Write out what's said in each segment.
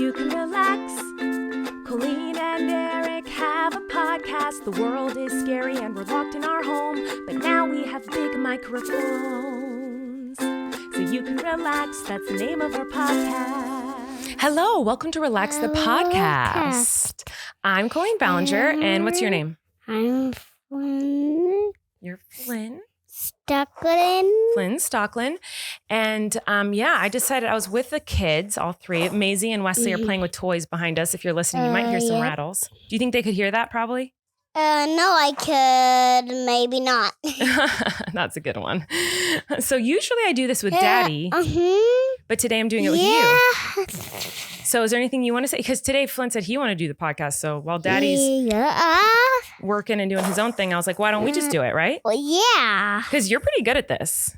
you can relax. Colleen and Erik have a podcast. The world is scary and we're locked in our home, but now we have big microphones. So you can relax. That's the name of our podcast. Hello, welcome to Relax the Podcast. I'm Colleen Ballinger, and what's your name? I'm Flynn. You're Flynn. Stocklin. Flynn Stocklin. And I decided I was with the kids, all three. Maisie and Wesley are playing with toys behind us. If you're listening, you might hear some rattles. Do you think they could hear that probably? No, I could. Maybe not. That's a good one. So usually I do this with Daddy, but today I'm doing it with you. So is there anything you want to say? Because today Flynn said he wanted to do the podcast. So while Daddy's working and doing his own thing, I was like, why don't we just do it, right? Well, yeah. Because you're pretty good at this.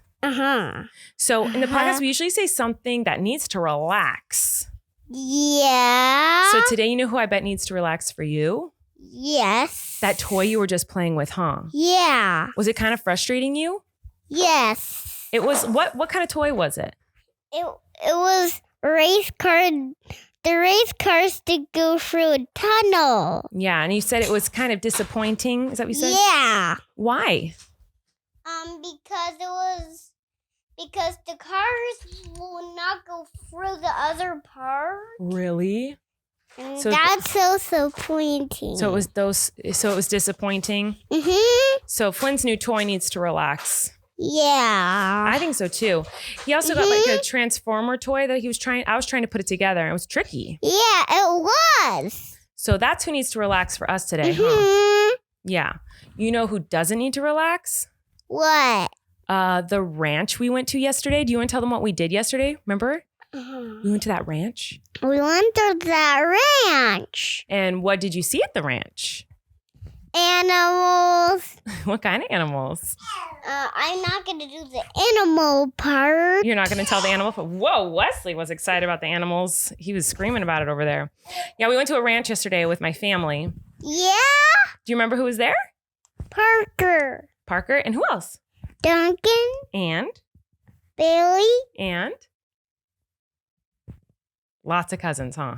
So in the podcast, we usually say something that needs to relax. Yeah. So today, you know who I bet needs to relax for you? Yes. That toy you were just playing with, huh? Yeah. Was it kind of frustrating you? Yes. It was. What kind of toy was it? It was race car. The race cars to go through a tunnel. Yeah, and you said it was kind of disappointing. Is that what you said? Yeah. Why? Because the cars will not go through the other part. Really? So that's so disappointing. So it was disappointing. So Flynn's new toy needs to relax. Yeah. I think so too. He also got like a transformer toy that I was trying to put it together. It was tricky. Yeah, it was. So that's who needs to relax for us today, huh? Yeah. You know who doesn't need to relax? What? The ranch we went to yesterday. Do you want to tell them what we did yesterday? Remember? We went to that ranch. We went to that ranch. And what did you see at the ranch? Animals. What kind of animals? I'm not going to do the animal part. You're not going to tell the animal part? Whoa, Wesley was excited about the animals. He was screaming about it over there. Yeah, we went to a ranch yesterday with my family. Yeah? Do you remember who was there? Parker. Parker. And who else? Duncan. And? Billy. And? Lots of cousins, huh?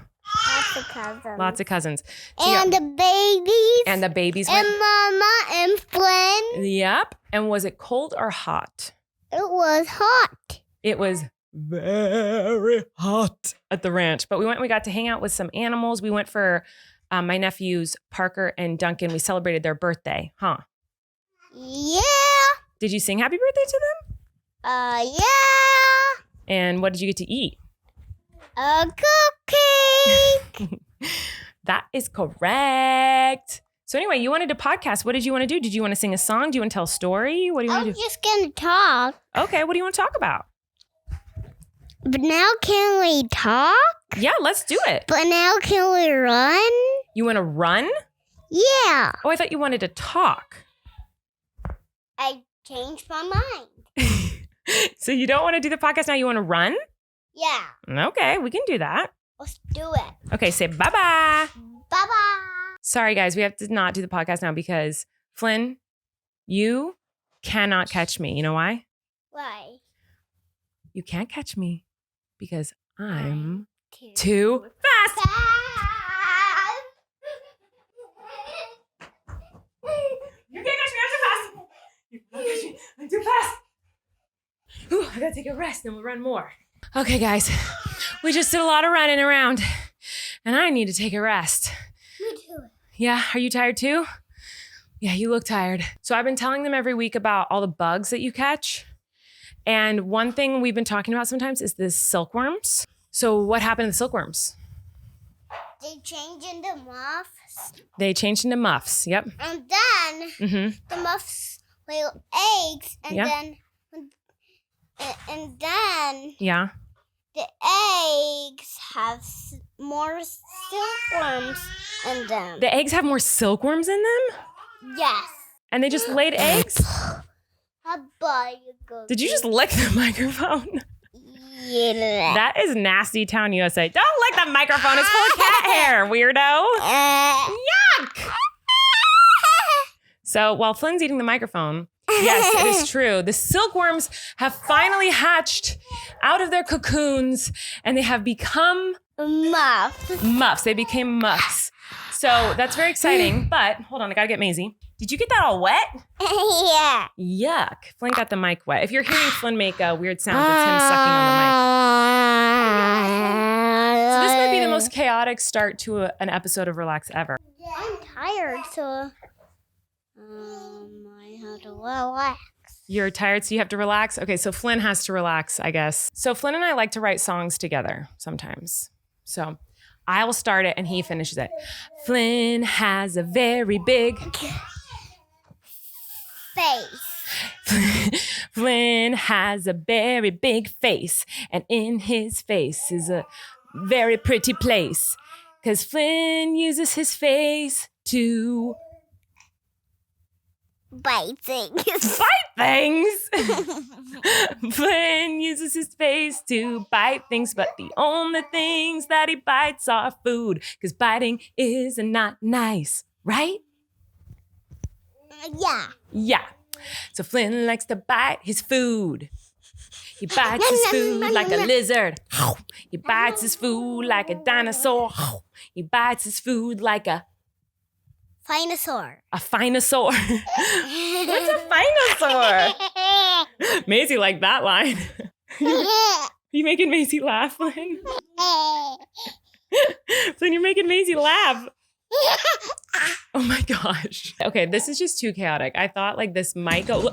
Lots of cousins. Lots of cousins. So and the babies. And the babies went. And Mama and Flynn. Yep. And was it cold or hot? It was hot. It was very hot at the ranch. But we got to hang out with some animals. We went for my nephews, Parker and Duncan. We celebrated their birthday, huh? Yeah. Did you sing happy birthday to them? Yeah. And what did you get to eat? A cupcake. That is correct. So anyway, you wanted to podcast. What did you want to do? Did you want to sing a song? Do you want to tell a story? What do you want to do? I'm just going to talk. Okay, what do you want to talk about? But now can we talk? Yeah, let's do it. But now can we run? You want to run? Yeah. Oh, I thought you wanted to talk. I changed my mind. So you don't want to do the podcast now? You want to run? Yeah. Okay, we can do that. Let's do it. Okay, say bye-bye. Bye-bye. Sorry, guys. We have to not do the podcast now because, Flynn, you cannot catch me. You know why? Why? You can't catch me because I'm too fast. You can't catch me. I'm too fast. You can't catch me. I'm too fast. Whew, I gotta take a rest, then we'll run more. Okay, guys. We just did a lot of running around, and I need to take a rest. Me too. Yeah, are you tired too? Yeah, you look tired. So I've been telling them every week about all the bugs that you catch. And one thing we've been talking about sometimes is the silkworms. So what happened to the silkworms? They change into muffs. They changed into muffs. Yep. And then the muffs lay eggs, and then Yeah. the eggs have more silkworms in them. The eggs have more silkworms in them? Yes. And they just laid eggs? How about you go? Did you just lick the microphone? Yeah. That is Nasty Town, USA. Don't lick the microphone. It's full of cat hair, weirdo. Yuck. So while Flynn's eating the microphone, yes, it is true. The silkworms have finally hatched out of their cocoons and they have become Muffs. Muffs. They became muffs. So that's very exciting. But hold on, I gotta get Maisie. Did you get that all wet? Yeah. Yuck. Flynn got the mic wet. If you're hearing Flynn make weird sounds, it's him sucking on the mic. So this might be the most chaotic start to an episode of Relax ever. I'm tired, so I have to relax. You're tired, so you have to relax? Okay, so Flynn has to relax, I guess. So Flynn and I like to write songs together sometimes. So I will start it and he finishes it. Flynn has a very big Face. Flynn has a very big face, and in his face is a very pretty place. 'Cause Flynn uses his face to Bite things. bite things. Flynn uses his face to bite things, but the only things that he bites are food. 'Cause biting is not nice, right? Yeah. Yeah. So Flynn likes to bite his food. He bites his food like a lizard. He bites his food like a dinosaur. He bites his food like a Dinosaur. finosaur. What's a finosaur? Maisie liked that line. You making Maisie laugh, Flynn? Flynn, you're making Maisie laugh. Oh my gosh. Okay, this is just too chaotic. I thought like this might go.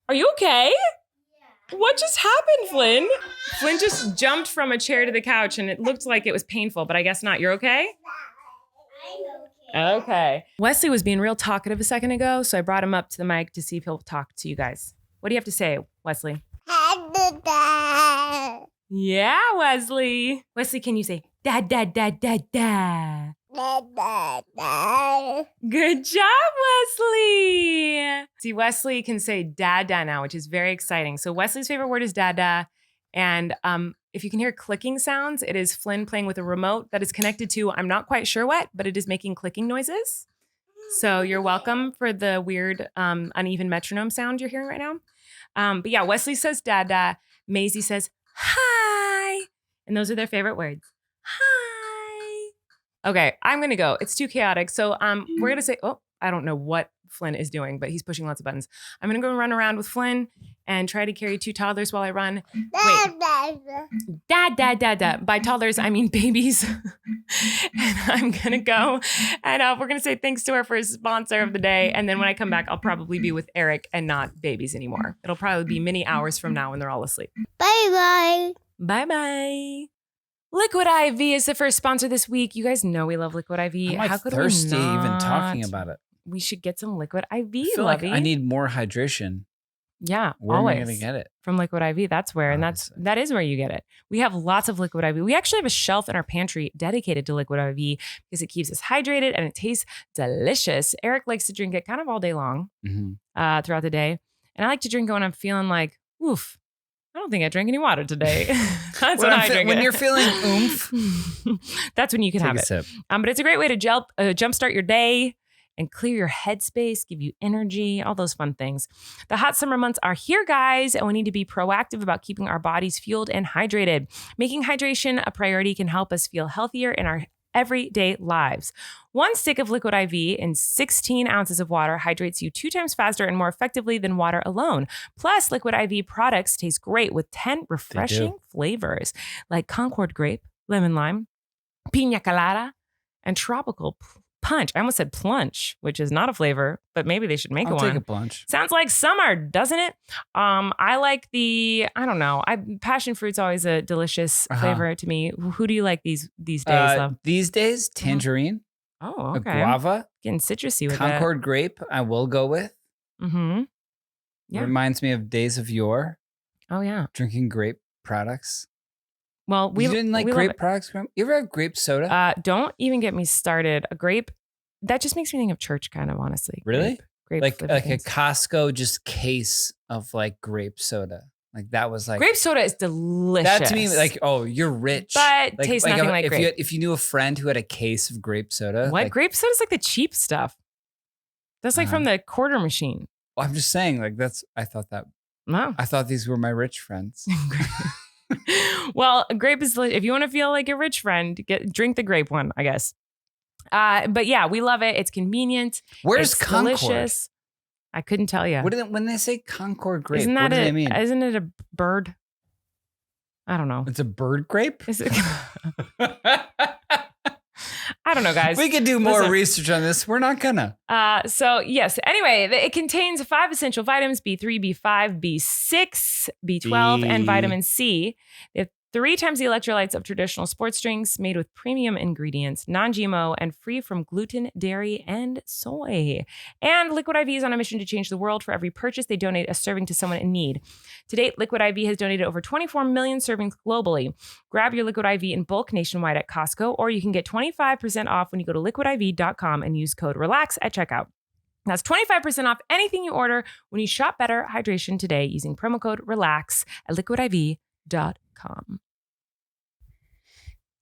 Are you okay? What just happened, Flynn? Flynn just jumped from a chair to the couch and it looked like it was painful, but I guess not. You're okay? Okay. Wesley was being real talkative a second ago, so I brought him up to the mic to see if he'll talk to you guys. What do you have to say, Wesley? Yeah, Wesley. Wesley, can you say da da da da da? Good job, Wesley. See, Wesley can say dada now, which is very exciting. So Wesley's favorite word is dada. And if you can hear clicking sounds, it is Flynn playing with a remote that is connected to, I'm not quite sure what, but it is making clicking noises. So you're welcome for the weird uneven metronome sound you're hearing right now. But yeah, Wesley says dada. Maisie says hi. And those are their favorite words. Hi. Okay, I'm going to go. It's too chaotic. So we're going to say, I don't know what Flynn is doing, but he's pushing lots of buttons. I'm going to go run around with Flynn and try to carry 2 toddlers while I run. Wait. Da. By toddlers, I mean babies. And I'm going to go and we're going to say thanks to our first sponsor of the day. And then when I come back, I'll probably be with Erik and not babies anymore. It'll probably be many hours from now when they're all asleep. Bye-bye. Bye-bye. Liquid IV is the first sponsor this week. You guys know we love Liquid IV. I'm How could thirsty we not? even talking about it. We should get some Liquid IV, I feel like Lovey. I need more hydration. Yeah, Where always. am I going to get it? From Liquid IV, that's where, and that is where you get it. We have lots of Liquid IV. We actually have a shelf in our pantry dedicated to Liquid IV because it keeps us hydrated and it tastes delicious. Erik likes to drink it kind of all day long throughout the day. And I like to drink it when I'm feeling like, oof, I don't think I drank any water today. That's when I drink it. When you're feeling oomph, that's when you can take have a it. sip. But it's a great way to jumpstart your day and clear your headspace, give you energy, all those fun things. The hot summer months are here, guys, and we need to be proactive about keeping our bodies fueled and hydrated. Making hydration a priority can help us feel healthier in our everyday lives. 1 stick of Liquid IV in 16 ounces of water hydrates you 2 times faster and more effectively than water alone. Plus, Liquid IV products taste great with 10 refreshing flavors like Concord grape, lemon lime, pina colada, and tropical punch. I almost said plunge, which is not a flavor, but maybe they should make I'll one. take a plunge. Sounds like summer, doesn't it? I like passion fruit's always a delicious flavor to me. Who do you like these days, though? These days, tangerine, Oh, a okay. guava, Getting citrusy with Concord grape, I will go with. that. Mm-hmm. Yeah. Reminds me of days of yore, Oh, yeah. drinking grape products. Well, You didn't like we love grape it. products? Graham? You ever have grape soda? Don't even get me started. A grape, that just makes me think of church, kind of, honestly. Really? Grape like flavored a things. Costco just case of like grape soda. Like that was like Grape soda is delicious. that to me. Like, oh, you're rich, But tastes nothing like if grape. if you knew a friend who had a case of grape soda, What? like, Grape soda's like the cheap stuff. That's like from the quarter machine. I'm just saying, like I thought No. these were my rich friends. Well, a grape is if you want to feel like a rich friend, drink the grape one, I guess. But yeah, we love it. It's convenient. Where's it's Concord? Delicious. I couldn't tell you. When they say Concord grape, Isn't that what do they mean? Isn't it a bird? I don't know. It's a bird grape? Is it? I don't know, guys. We could do more research on this. We're not gonna. So yes. Anyway, it contains 5 essential vitamins: B3, B5, B6, B12, and vitamin C. They have 3 times the electrolytes of traditional sports drinks, made with premium ingredients, non-GMO, and free from gluten, dairy, and soy. And Liquid IV is on a mission to change the world. For every purchase, they donate a serving to someone in need. To date, Liquid IV has donated over 24 million servings globally. Grab your Liquid IV in bulk nationwide at Costco, or you can get 25% off when you go to liquidiv.com and use code RELAX at checkout. That's 25% off anything you order when you shop Better Hydration today using promo code RELAX at liquidiv.com.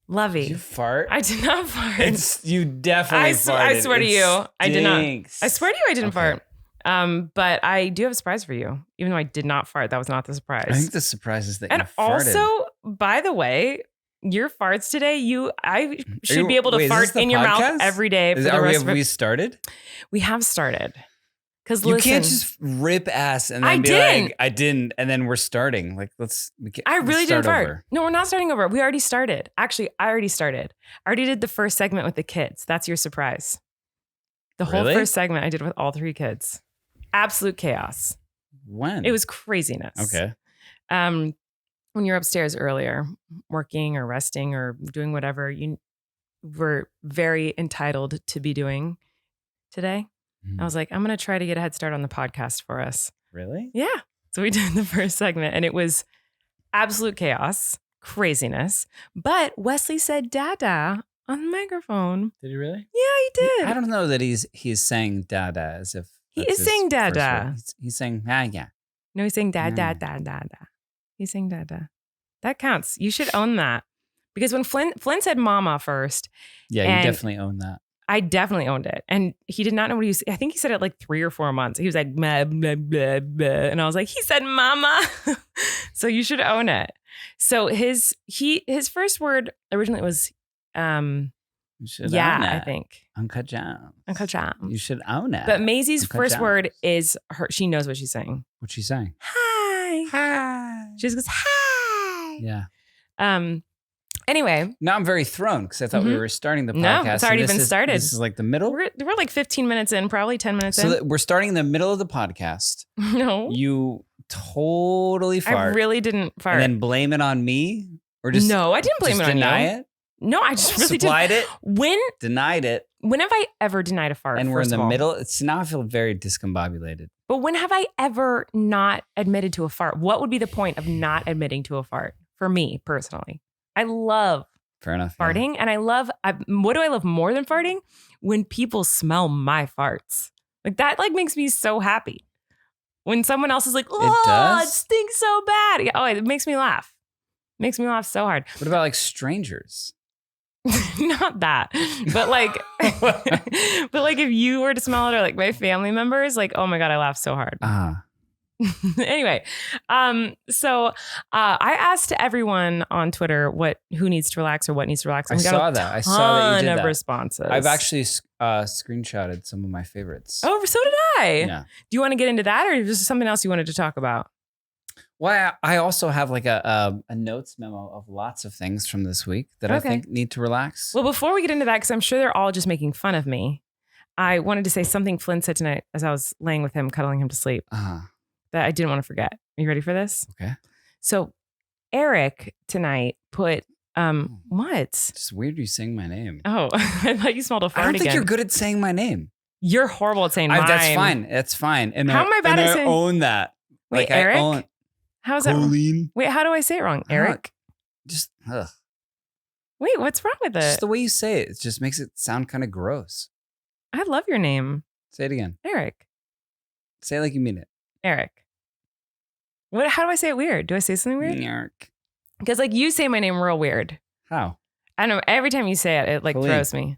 Lovey. Did you fart? I did not fart. You definitely farted. I swear to you, I did not. Stinks. I swear to you, I didn't fart. But I do have a surprise for you. Even though I did not fart, that was not the surprise. I think the surprise is that and you farted. also, by the way, your farts today, I should be able to fart in your mouth every day for the rest of it. We started? We have started. Because you can't just rip ass and then like, I didn't, and then we're starting. Like, I really didn't fart. Over. No, we're not starting over. We already started. Actually, I already started. I already did the first segment with the kids. That's your surprise. The whole first segment I did with all 3 kids. Absolute chaos. When? It was craziness. Okay. When you're upstairs earlier, working or resting or doing whatever you were very entitled to be doing today. I was like, I'm going to try to get a head start on the podcast for us. Really? Yeah. So we did the first segment and it was absolute chaos, craziness. But Wesley said dada on the microphone. Did he really? Yeah, he did. I don't know that he's saying dada as if he is saying dada. He's saying, yeah. No, he's saying da. He's saying dada. That counts. You should own that. Because when Flynn said mama first. Yeah, you definitely own that. I definitely owned it. And he did not know what he was. I think he said it like 3 or 4 months. He was like, blah, blah, blah, blah. And I was like, he said mama. So you should own it. So his first word originally was, you should yeah, own it. I think. Uncle John. Uncle John. You should own it. But Maisie's Uncle first John's. word is her. She knows what she's saying. What's she saying? Hi. Hi. She just goes, hi. Yeah. Anyway. Now I'm very thrown because I thought we were starting the podcast. No, it's already been started. This is like the middle? We're like 15 minutes in, probably 10 minutes in. So we're starting in the middle of the podcast. No. You totally fart. I really didn't fart. And then blame it on me? Or just no, I didn't blame it on you. Deny it? No, I just really supplied didn't. it? Denied it. When have I ever denied a fart? And we're in the middle. It's now I feel very discombobulated. But when have I ever not admitted to a fart? What would be the point of not admitting to a fart for me personally? I love Fair enough. farting. Yeah. And I love, what do I love more than farting? When people smell my farts. Like that like makes me so happy. When someone else is like, oh, it stinks so bad. Oh, it makes me laugh. Makes me laugh so hard. What about like strangers? Not that, but like, if you were to smell it or like my family members, like, oh my God, I laugh so hard. Anyway, so I asked everyone on Twitter who needs to relax or what needs to relax. And I saw that you did that. Responses. I've actually screenshotted some of my favorites. Oh, so did I. Yeah. Do you want to get into that, or is there something else you wanted to talk about? Well, I also have like a notes memo of lots of things from this week that I think need to relax. Well, before we get into that, because I'm sure they're all just making fun of me, I wanted to say something Flynn said tonight as I was laying with him, cuddling him to sleep, that I didn't want to forget. Are you ready for this? Okay. So Erik tonight put, what? It's just weird you saying my name. Oh, I thought you smelled a fart again. I don't think you're good at saying my name. You're horrible at saying mine. That's fine. And how am I bad at saying? I own that. Wait, like, Erik? How's that? Colleen. Wait, how do I say it wrong? Erik? Just, Wait, what's wrong with it? Just the way you say it. It just makes it sound kind of gross. I love your name. Say it again. Erik. Say it like you mean it. Erik. How do I say it weird? Do I say something weird? Erik. Because like you say my name real weird. How? I don't know. Every time you say it, it like Colleen. throws me.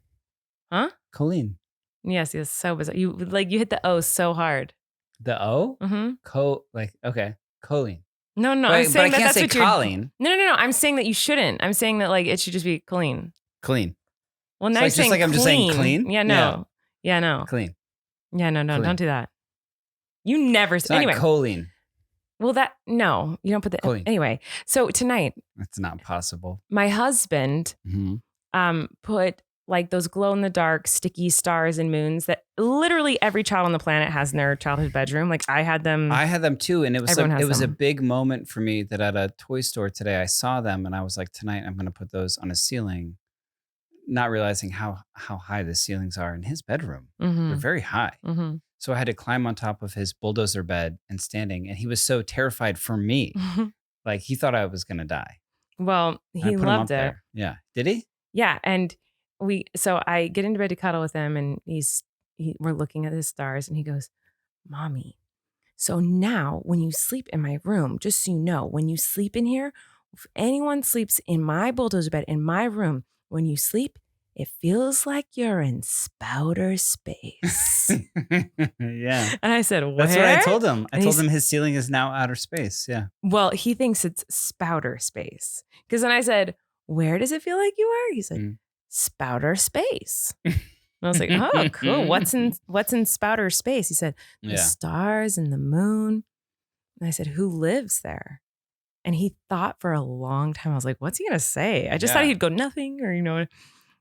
Huh? Colleen. Yes, so bizarre. You hit the O so hard. The O? Mm-hmm. Okay. Colleen. No, but, I'm saying but I can't that's say what you're. Colleen. No. I'm saying that you shouldn't. I'm saying that like it should just be Colleen. Clean. Well, now So you're just saying like I'm clean. just saying clean? Yeah, no. Yeah, no. Clean. Yeah, no. Clean. Don't do that. You never. It's Anyway. not choline. Well, no, you don't put the. Clean. Anyway, so tonight. That's not possible. My husband put like those glow in the dark sticky stars and moons that literally every child on the planet has in their childhood bedroom. Like I had them. I had them too. And it was a them. big moment for me that at a toy store today, I saw them and I was like, tonight I'm going to put those on a ceiling, not realizing how high the ceilings are in his bedroom. They're very high. So I had to climb on top of his bulldozer bed and standing. And he was so terrified for me. Like he thought I was going to die. Well, he loved it. There. Yeah. Did he? Yeah. And so I get into bed to cuddle with him and we're looking at the stars and he goes, Mommy, so now when you sleep in my room, just so you know, when you sleep in here, if anyone sleeps in my bulldozer bed in my room, when you sleep, it feels like you're in spouter space. Yeah. And I said, where? That's what I told him. I told him his ceiling is now outer space. Yeah. Well, he thinks it's spouter space. Because then I said, where does it feel like you are? He said, spouter space. And I was like, oh, cool. What's in spouter space? He said, the stars and the moon. And I said, who lives there? And he thought for a long time. I was like, what's he going to say? I just thought he'd go nothing or,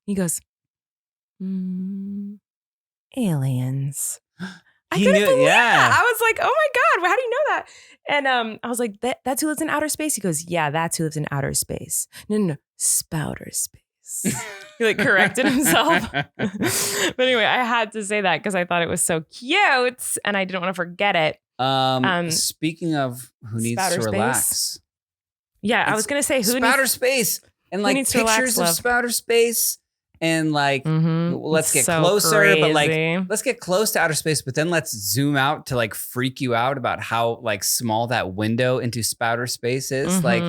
he goes, aliens. I couldn't believe that. I was like, oh my God, how do you know that? And I was like, that's who lives in outer space? He goes, yeah, that's who lives in outer space. No, spouter space. He like corrected himself. But anyway, I had to say that because I thought it was so cute and I didn't want to forget it. Speaking of who needs to relax. Yeah, I was going to say who spouter space and like pictures of spouter space. And like, let's get closer, crazy. But like, let's get close to outer space, but then let's zoom out to like freak you out about how like small that window into spouter space is. Like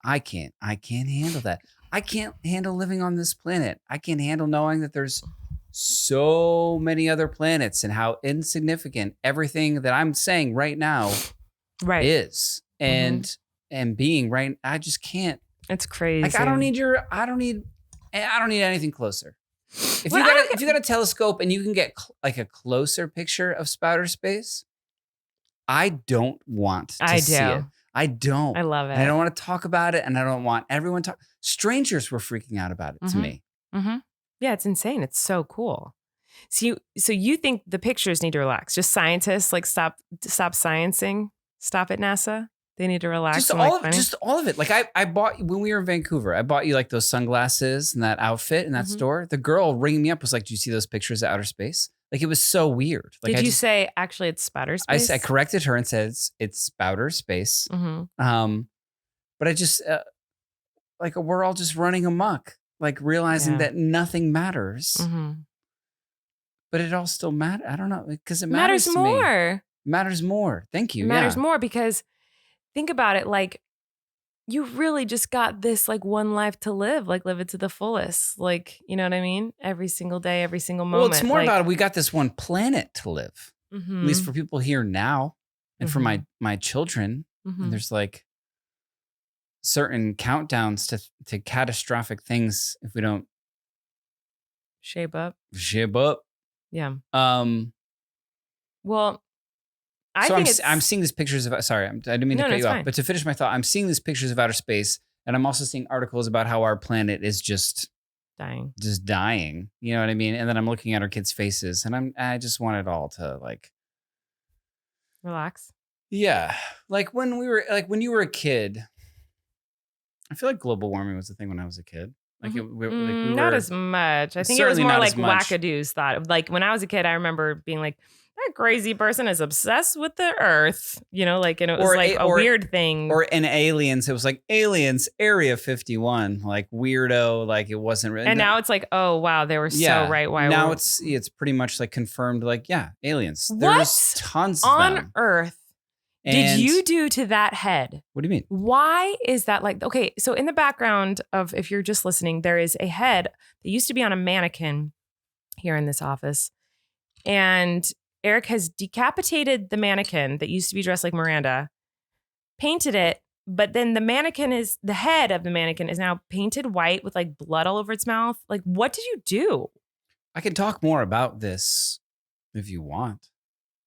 I can't handle that. I can't handle living on this planet. I can't handle knowing that there's so many other planets and how insignificant everything that I'm saying right now is and being right. I just can't. It's crazy. Like I don't need anything closer. If you got a telescope and you can get like a closer picture of spouter space, I don't want to see it. I don't. I love it. And I don't want to talk about it, and I don't want everyone to. Strangers were freaking out about it to me. Yeah, it's insane. It's so cool. So you think the pictures need to relax? Just scientists like stop sciencing. Stop at NASA. They need to relax. Just all of it. Like I bought, when we were in Vancouver, I bought you like those sunglasses and that outfit in that store. The girl ringing me up was like, do you see those pictures of outer space? Like it was so weird. Like, Did you say actually it's spouter space? I corrected her and said it's spouter space. But I just like we're all just running amok, like realizing that nothing matters. But it all still matters. I don't know, because it matters more. Me. Matters more. Thank you. Matters more because think about it, like you really just got this like one life to live, like live it to the fullest. Like, you know what I mean? Every single day, every single moment. Well, it's more about we got this one planet to live, at least for people here now and for my children. And there's like certain countdowns to catastrophic things if we don't shape up. Yeah. Well, I'm seeing these pictures of. Sorry, I didn't mean to cut you off. But to finish my thought, I'm seeing these pictures of outer space, and I'm also seeing articles about how our planet is just dying. You know what I mean? And then I'm looking at our kids' faces, and I just want it all to like relax. Yeah, like when you were a kid. I feel like global warming was the thing when I was a kid. Like we were not as much. I think it was more like wackadoos thought. Like when I was a kid, I remember being like, that crazy person is obsessed with the earth, you know, like, and it was a weird thing. Or in Aliens, it was like Aliens, Area 51, like weirdo, like it wasn't really. And now it's like, oh, wow, they were so right. Why now it's pretty much like confirmed, like, yeah, aliens. There's tons of them. On Earth did you do to that head? What do you mean? Why is that like, okay, so in the background of, if you're just listening, there is a head that used to be on a mannequin here in this office. And Erik has decapitated the mannequin that used to be dressed like Miranda painted it, but then the head of the mannequin is now painted white with like blood all over its mouth. Like, what did you do? I can talk more about this if you want.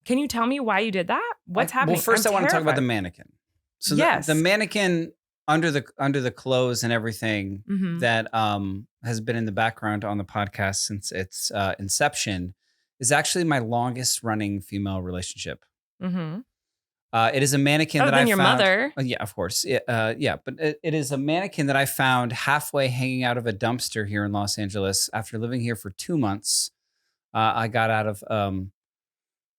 Can you tell me why you did that? What's happening? Well, first I want to talk about the mannequin. So the mannequin under the clothes and everything that has been in the background on the podcast since its inception is actually my longest running female relationship. Mm-hmm. It is a mannequin that I found. Your mother. Yeah, of course. But it is a mannequin that I found halfway hanging out of a dumpster here in Los Angeles after living here for 2 months. I got out of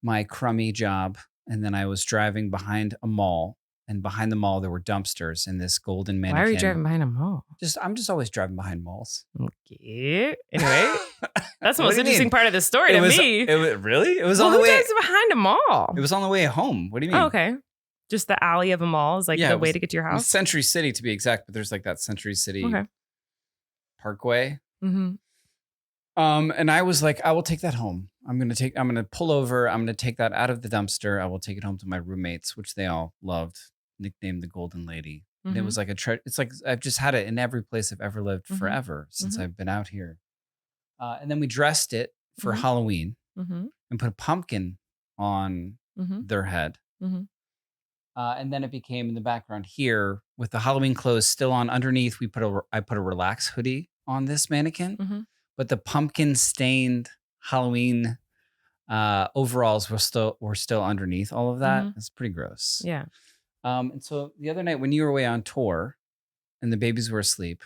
my crummy job, and then I was driving behind a mall, and behind the mall there were dumpsters and this golden mannequin. Why are you driving behind a mall? I'm just always driving behind malls. Okay. Anyway, that's the most interesting part of the story to me. Really? It was on the way. Who drives behind a mall? It was on the way home. What do you mean? Oh, okay. Just the alley of a mall is like the way to get to your house? Century City to be exact, but there's like that Century City Parkway. Mm-hmm. And I was like, I will take that home. I'm going to pull over. I'm going to take that out of the dumpster. I will take it home to my roommates, which they all loved, nicknamed the Golden Lady. And it was like it's like, I've just had it in every place I've ever lived forever since I've been out here. And then we dressed it for Halloween and put a pumpkin on their head. And then it became in the background here with the Halloween clothes still on underneath. I put a relax hoodie on this mannequin. But the pumpkin stained Halloween overalls were still underneath all of that. It's pretty gross. Yeah. And so the other night when you were away on tour and the babies were asleep,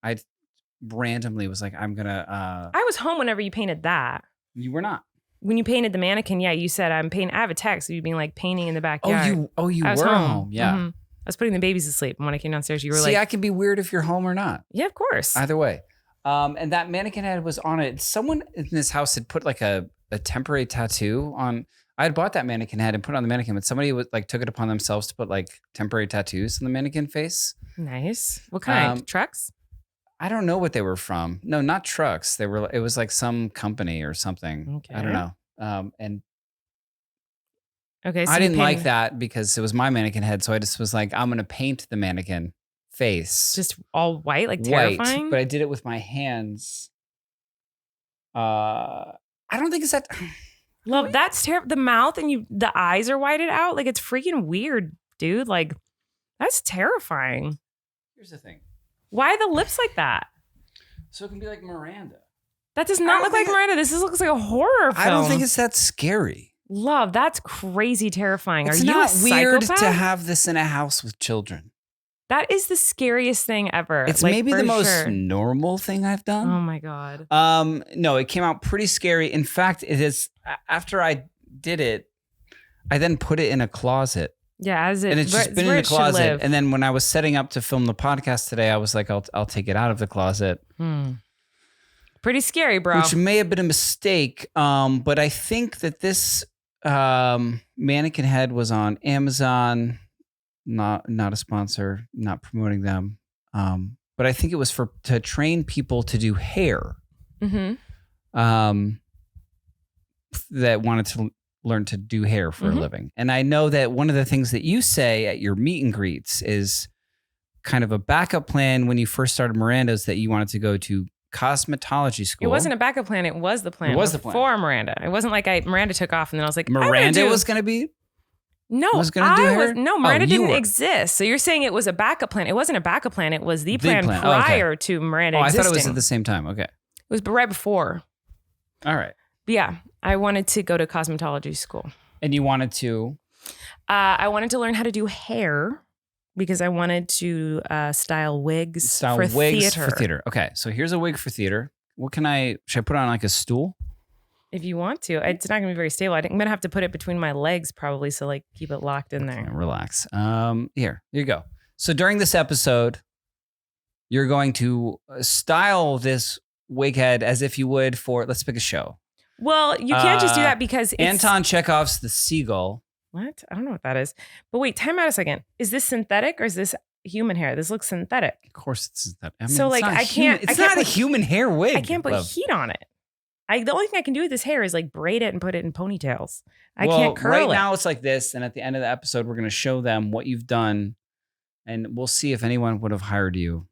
I randomly was like, I'm gonna. I was home whenever you painted that. You were not. When you painted the mannequin, yeah, you said I'm painting. I have a text of you being like painting in the backyard. You were home. Yeah. I was putting the babies to sleep, and when I came downstairs, you were like, "See, I can be weird if you're home or not." Yeah, of course. Either way. And that mannequin head was on it. Someone in this house had put like a temporary tattoo on. I had bought that mannequin head and put it on the mannequin, but somebody took it upon themselves to put like temporary tattoos on the mannequin face. Nice. What kind? Trucks? I don't know what they were from. No, not trucks. It was like some company or something. Okay. I don't know. And okay, so I didn't like that because it was my mannequin head. So I just was like, I'm going to paint the mannequin face. Just all white, like terrifying? White, but I did it with my hands. I don't think it's that. Love, that's terrible. The mouth and the eyes are whited out. Like, it's freaking weird, dude. Like, that's terrifying. Here's the thing. Why are the lips like that? So it can be like Miranda. That does not look like Miranda. This looks like a horror film. I don't think it's that scary. Love, that's crazy terrifying. It's not weird to have this in a house with children. That is the scariest thing ever. It's maybe the most normal thing I've done. Oh my God. No, it came out pretty scary. In fact, it is after I did it, I then put it in a closet. Yeah, and it's just been in the closet. And then when I was setting up to film the podcast today, I was like, I'll take it out of the closet. Pretty scary, bro. Which may have been a mistake. But I think that this mannequin head was on Amazon. Not a sponsor, not promoting them. But I think it was to train people to do hair. That wanted to learn to do hair for a living. And I know that one of the things that you say at your meet and greets is kind of a backup plan when you first started Miranda's that you wanted to go to cosmetology school. It wasn't a backup plan. It was the plan. It was the plan. Before Miranda. It wasn't like Miranda took off and then I was like, Miranda was going to be? No, Miranda didn't exist. So you're saying it was a backup plan. It wasn't a backup plan. It was the plan prior to Miranda existing. I thought it was at the same time. Okay. It was right before. All right. But yeah, I wanted to go to cosmetology school. And you wanted to? I wanted to learn how to do hair because I wanted to style wigs for theater. Okay, so here's a wig for theater. Should I put it on like a stool? If you want to. It's not going to be very stable. I think I'm going to have to put it between my legs probably so like keep it locked in there. Relax. Here you go. So during this episode, you're going to style this wig head as if you would for, let's pick a show. Well, you can't just do that because it's... Anton Chekhov's The Seagull. What? I don't know what that is. But wait, time out a second. Is this synthetic or is this human hair? This looks synthetic. Of course it's synthetic. I mean, so like I can't... It's not a human hair wig. I can't put heat on it. the only thing I can do with this hair is like braid it and put it in ponytails. I can't curl it. Right now it's like this. And at the end of the episode, we're going to show them what you've done. And we'll see if anyone would have hired you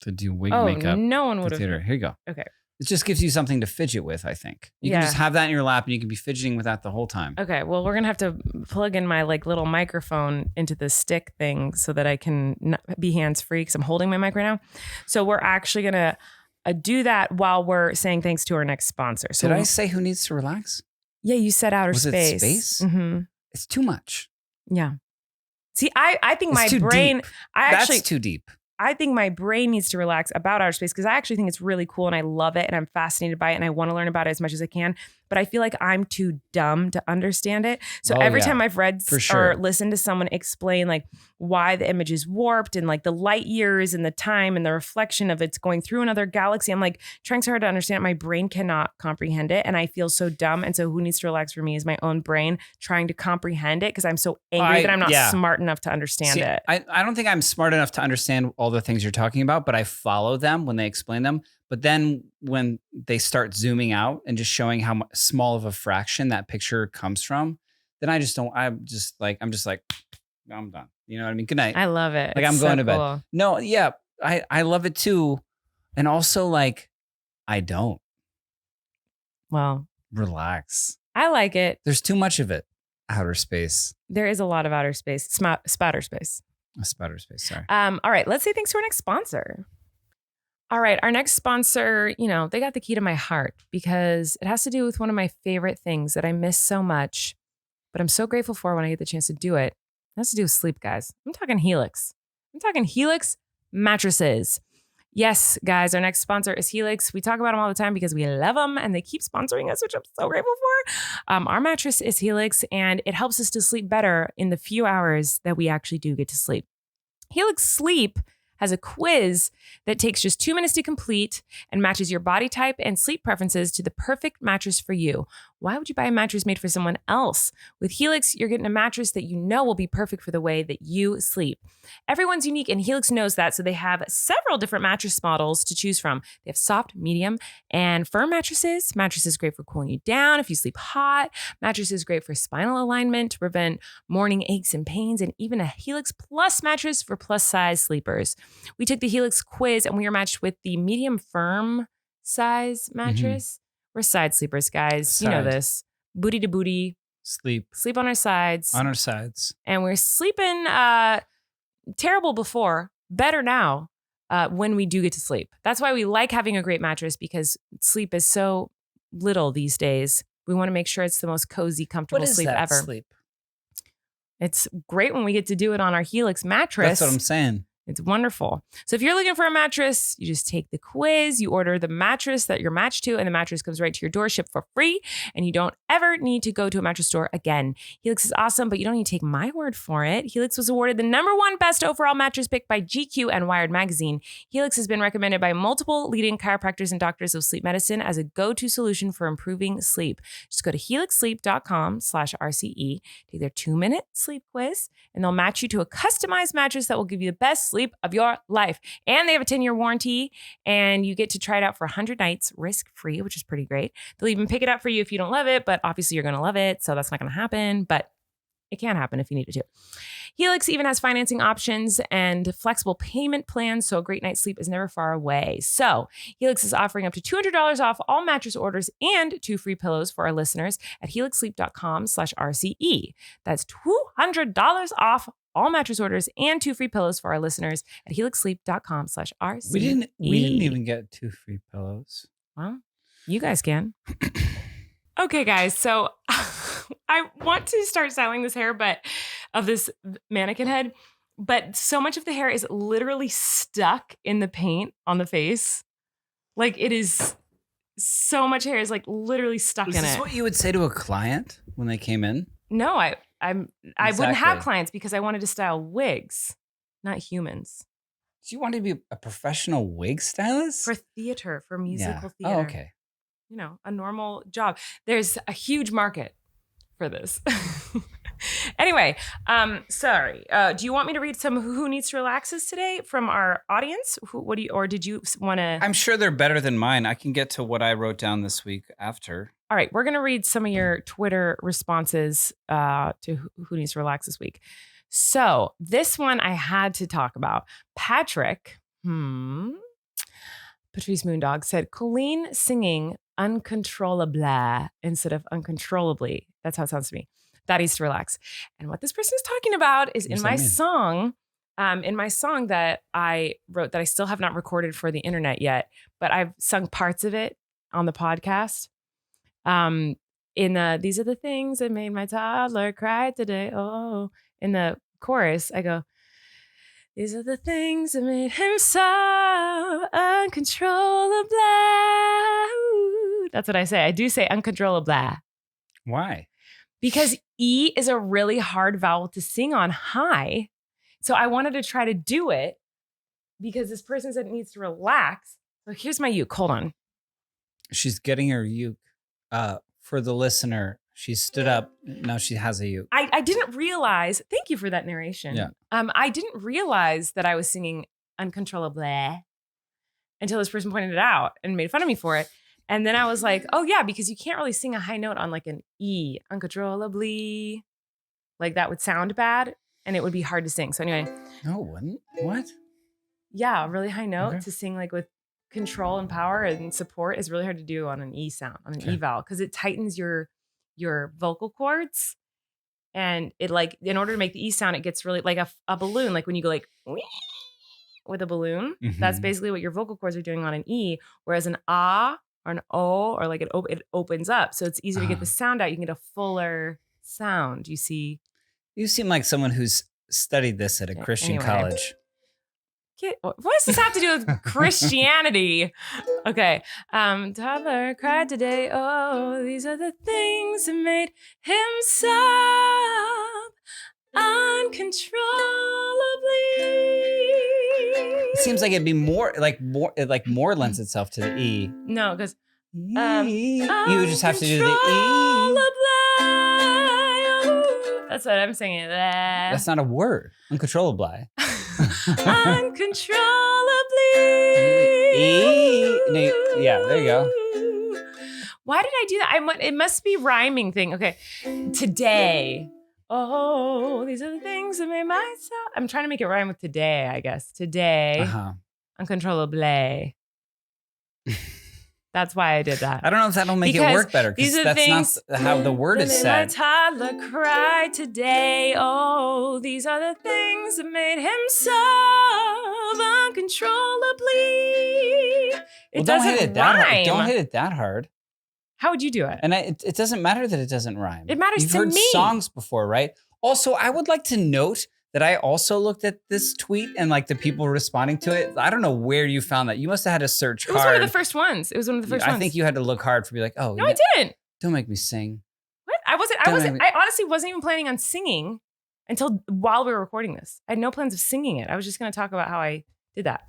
to do wig makeup. No one would have. Here you go. Okay. It just gives you something to fidget with, I think. You can just have that in your lap and you can be fidgeting with that the whole time. Okay. Well, we're going to have to plug in my like little microphone into the stick thing so that I can be hands-free because I'm holding my mic right now. So we're actually going to do that while we're saying thanks to our next sponsor. So did I say who needs to relax? Yeah, you said outer space. Was it space? Mm-hmm. It's too much. Yeah. See, I think my brain... Deep. That's too deep. I think my brain needs to relax about outer space because I actually think it's really cool and I love it and I'm fascinated by it and I want to learn about it as much as I can. But I feel like I'm too dumb to understand it. So every time I've read or listened to someone explain like why the image is warped and like the light years and the time and the reflection of it's going through another galaxy, I'm like trying so hard to understand it. My brain cannot comprehend it and I feel so dumb. And so who needs to relax for me is my own brain trying to comprehend it because I'm so angry that I'm not smart enough to understand it. I don't think I'm smart enough to understand all the things you're talking about, but I follow them when they explain them. But then when they start zooming out and just showing how small of a fraction that picture comes from, then I'm just like, I'm done. You know what I mean? Good night. I love it. Like I'm going to bed. No, yeah, I love it too. And also like, I don't. Well, relax. I like it. There's too much of it. Outer space. There is a lot of outer space. Spatter space. Spatter space, sorry. All right, let's say thanks to our next sponsor. All right, our next sponsor, they got the key to my heart because it has to do with one of my favorite things that I miss so much, but I'm so grateful for when I get the chance to do it. It has to do with sleep, guys. I'm talking Helix. I'm talking Helix mattresses. Yes, guys, our next sponsor is Helix. We talk about them all the time because we love them and they keep sponsoring us, which I'm so grateful for. Our mattress is Helix and it helps us to sleep better in the few hours that we actually do get to sleep. Helix Sleep has a quiz that takes just 2 minutes to complete and matches your body type and sleep preferences to the perfect mattress for you. Why would you buy a mattress made for someone else? With Helix, you're getting a mattress that you know will be perfect for the way that you sleep. Everyone's unique and Helix knows that, so they have several different mattress models to choose from. They have soft, medium, and firm mattresses. Mattresses great for cooling you down if you sleep hot. Mattresses great for spinal alignment to prevent morning aches and pains, and even a Helix Plus mattress for plus-size sleepers. We took the Helix quiz and we were matched with the medium firm size mattress. We're side sleepers, guys. You know this. Booty to booty. Sleep on our sides. And we're sleeping terrible before, better now when we do get to sleep. That's why we like having a great mattress because sleep is so little these days. We want to make sure it's the most cozy, comfortable sleep ever. Sleep? It's great when we get to do it on our Helix mattress. That's what I'm saying. It's wonderful. So if you're looking for a mattress, you just take the quiz, you order the mattress that you're matched to, and the mattress comes right to your door, shipped for free, and you don't ever need to go to a mattress store again. Helix is awesome, but you don't need to take my word for it. Helix was awarded the #1 best overall mattress pick by GQ and Wired Magazine. Helix has been recommended by multiple leading chiropractors and doctors of sleep medicine as a go-to solution for improving sleep. Just go to helixsleep.com/RCE, take their 2-minute sleep quiz, and they'll match you to a customized mattress that will give you the best sleep of your life. And they have a 10-year warranty and you get to try it out for 100 nights risk-free, which is pretty great. They'll even pick it up for you if you don't love it, but obviously you're going to love it. So that's not going to happen, but it can happen if you need it to. Helix even has financing options and flexible payment plans, so a great night's sleep is never far away. So Helix is offering up to $200 off all mattress orders and 2 free pillows for our listeners at helixsleep.com/RCE. That's $200 off all mattress orders and 2 free pillows for our listeners at helixsleep.com/RCE. We didn't even get 2 free pillows. Well, you guys can. Okay, guys. So I want to start styling this hair, but of this mannequin head, but so much of the hair is literally stuck in the paint on the face. Like it is so much hair is like literally stuck in it. Is this what you would say to a client when they came in? No, I wouldn't have clients because I wanted to style wigs, not humans. Do you want to be a professional wig stylist? For theater, for musical theater. Oh, okay. A normal job. There's a huge market for this. Anyway, sorry. Do you want me to read some Who Needs to Relaxes today from our audience? Or did you want to? I'm sure they're better than mine. I can get to what I wrote down this week after. All right, we're going to read some of your Twitter responses to Who Needs to Relax this week. So this one I had to talk about. Patrice Moondog said, Colleen singing uncontrollably instead of uncontrollably. That's how it sounds to me. That needs to relax. And what this person is talking about is in my song that I wrote that I still have not recorded for the internet yet, but I've sung parts of it on the podcast. These are the things that made my toddler cry today. Oh, in the chorus, I go, these are the things that made him so uncontrollable. That's what I say. I do say uncontrollable. Why? Because E is a really hard vowel to sing on high. So I wanted to try to do it because this person said it needs to relax. So here's my uke. Hold on. She's getting her uke. For the listener, she stood up. Now she has a uke. I didn't realize. Thank you for that narration. Yeah. I didn't realize that I was singing uncontrollably until this person pointed it out and made fun of me for it. And then I was like, oh yeah, because you can't really sing a high note on like an E, uncontrollably. Like that would sound bad and it would be hard to sing. So anyway. No, it wouldn't. What? Yeah, a really high note to sing like with control and power and support is really hard to do on an E sound, on an E vowel, because it tightens your vocal cords. And it like, in order to make the E sound, it gets really like a balloon. Like when you go like with a balloon, that's basically what your vocal cords are doing on an E. Whereas an ah or an O or like it opens up. So it's easier to get the sound out. You can get a fuller sound. You see? You seem like someone who's studied this at a Christian college. What does this have to do with Christianity? Okay. Toddler cried today. Oh, these are the things that made him sob uncontrollably. It seems like it'd be more lends itself to the E. No, because you just have to do the E. That's what I'm singing. That's not a word. Uncontrollably. Uncontrollably. Yeah, there you go. Why did I do that? It must be rhyming thing. Okay. Today. Oh, these are the things that made myself. I'm trying to make it rhyme with today, I guess. Today. Uncontrollably. That's why I did that. I don't know if that'll make it work better because that's not how the word is said. My toddler cried today. Oh, these are the things that made him sob uncontrollably. It doesn't rhyme. Don't hit it that hard. How would you do it? And it doesn't matter that it doesn't rhyme. It matters to me. You've heard songs before, right? Also, I would like to note that I also looked at this tweet and like the people responding to it. I don't know where you found that. You must have had to search hard. It was one of the first ones. I think you had to look hard for be like, oh. No, I didn't. Don't make me sing. What? I honestly wasn't even planning on singing until while we were recording this. I had no plans of singing it. I was just going to talk about how I did that.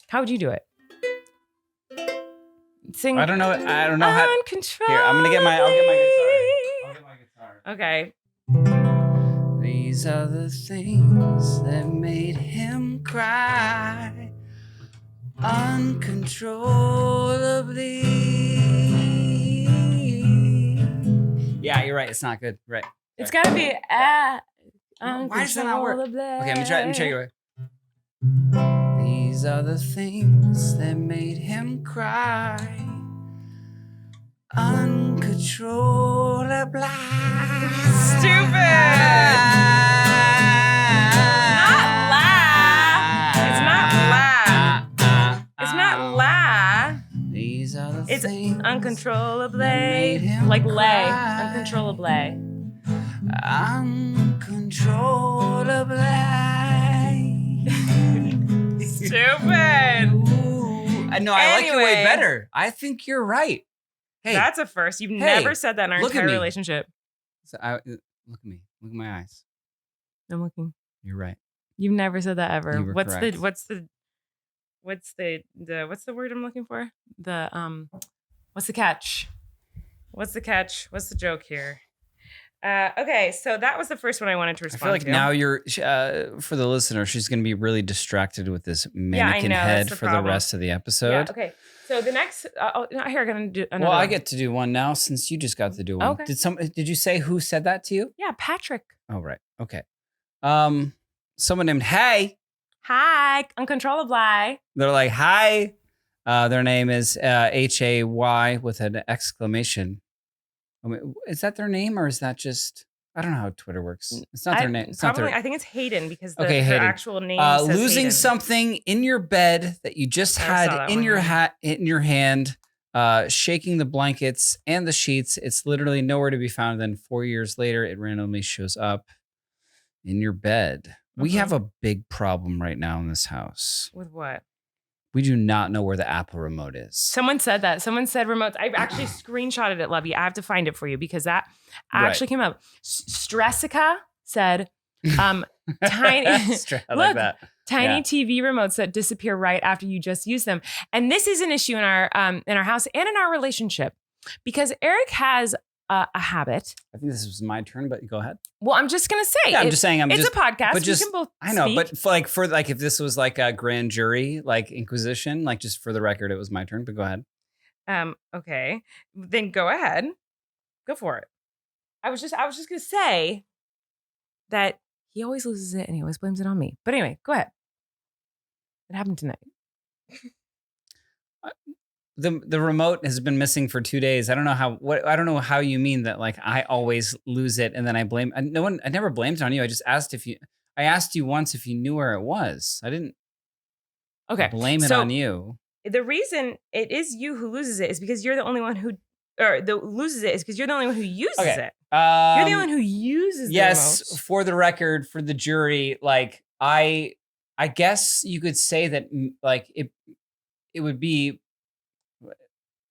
How would you do it? Sing. I don't know how. Uncontrollably. Here, I'll get my guitar. Okay. These are the things that made him cry uncontrollably. Yeah, you're right. It's not good. Right. It's got to be why does that not work? Okay, let me try it. These are the things that made him cry uncontrollably. Stupid. It's not la. These are the it's things uncontrollably. Like lay. Uncontrollably. Stupid. No, I like your way better. I think you're right. Hey, that's a first. You've never said that in our entire relationship. So look at me. Look at my eyes. I'm looking. You're right. You've never said that ever. You were correct. What's the word I'm looking for? What's the catch? What's the catch? What's the joke here? Okay, so that was the first one I wanted to respond to. I feel like now you're, for the listener, she's going to be really distracted with this mannequin head for the rest of the episode. Yeah, okay. So the next, here, I'm going to do another Well, I one. get to do one now since you just got to do one. Okay. Did you say who said that to you? Yeah, Patrick. Oh, right. Okay. Someone named Hey. Hi, uncontrollably. They're like, hi. Their name is Hay with an exclamation. I mean, is that their name or is that just? I don't know how Twitter works. It's not their name. It's probably, not their. I think it's Hayden because her Hayden. actual name says losing Hayden. something in your bed that you just had in your hand, shaking the blankets and the sheets. It's literally nowhere to be found. Then 4 years later, it randomly shows up in your bed. We have a big problem right now in this house. With what? We do not know where the Apple remote is. Someone said that. Someone said remotes. I've actually screenshotted it, Lovey. I have to find it for you because that actually came up. Stressica said, tiny like that. Tiny TV remotes that disappear right after you just use them. And this is an issue in our house and in our relationship because Erik has a habit. I think this was my turn, but go ahead. Well, I'm just going to say. Yeah, I'm just saying. It's a podcast. But just, we can both I know, speak. but for if this was like a grand jury, like inquisition, like just for the record, it was my turn, but go ahead. Okay. Then go ahead. Go for it. I was just going to say that he always loses it and he always blames it on me. But anyway, go ahead. It happened tonight. The remote has been missing for 2 days. I don't know how you mean that. Like I always lose it and then I blame. I never blamed it on you. I just asked I asked you once if you knew where it was. I didn't. Blame it on you. The reason it is you who loses it is because you're the only one who, loses it is because you're the only one who uses it. You're the only one who uses. Yes, the remote. For the record, for the jury, like I guess you could say that like it would be.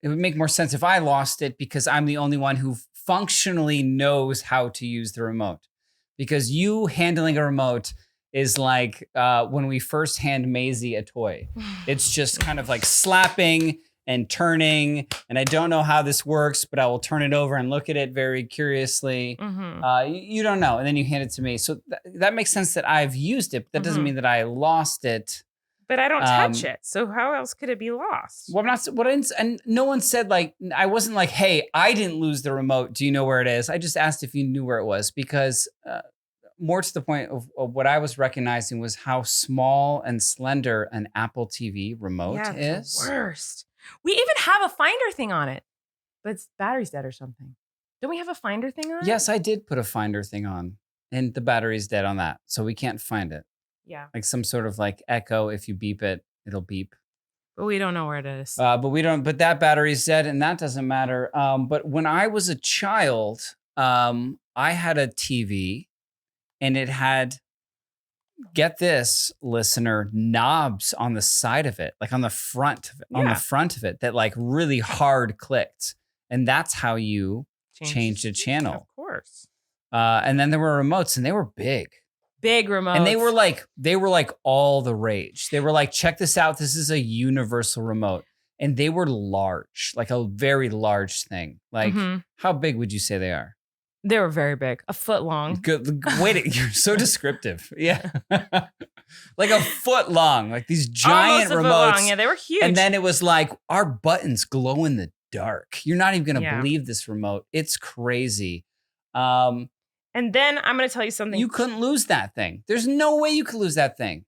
It would make more sense if I lost it because I'm the only one who functionally knows how to use the remote. Because you handling a remote is like when we first hand Maisie a toy. It's just kind of like slapping and turning. And I don't know how this works, but I will turn it over and look at it very curiously. You don't know. And then you hand it to me. So that makes sense that I've used it. But that doesn't mean that I lost it. But I don't touch it. So how else could it be lost? Well, and no one said like, I wasn't like, hey, I didn't lose the remote. Do you know where it is? I just asked if you knew where it was because more to the point of what I was recognizing was how small and slender an Apple TV remote is. The worst. We even have a finder thing on it, but its battery's dead or something. Don't we have a finder thing on it? Yes, I did put a finder thing on and the battery's dead on that. So we can't find it. Yeah. Like some sort of like echo. If you beep it, it'll beep. But we don't know where it is. But that battery's dead and that doesn't matter. But when I was a child, I had a TV and it had, get this, listener, knobs on the side of it, like on the front of it that like really hard clicked. And that's how you changed a channel. Of course. And then there were remotes and they were big. Big remotes. And they were like all the rage. They were like, check this out. This is a universal remote. And they were large, like a very large thing. Like how big would you say they are? They were very big, a foot long. Good. Wait, you're so descriptive. Yeah. Like a foot long, like these giant remotes. Foot long. Yeah, they were huge. And then it was like, our buttons glow in the dark. You're not even going to believe this remote. It's crazy. And then I'm going to tell you something. You couldn't lose that thing. There's no way you could lose that thing.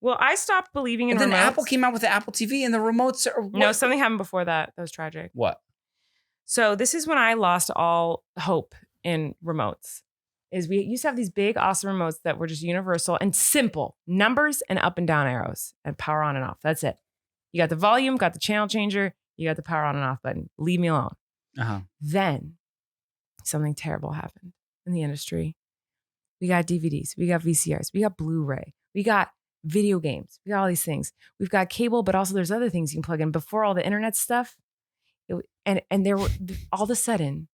Well, I stopped believing in remotes. And then Apple came out with the Apple TV and the remotes are... No, something happened before that. That was tragic. What? So this is when I lost all hope in remotes. Is we used to have these big, awesome remotes that were just universal and simple. Numbers and up and down arrows and power on and off. That's it. You got the volume, got the channel changer, you got the power on and off button. Leave me alone. Then something terrible happened in the industry. We got DVDs, we got VCRs, we got Blu-ray, we got video games, we got all these things. We've got cable, but also there's other things you can plug in. Before all the internet stuff, and there were all of a sudden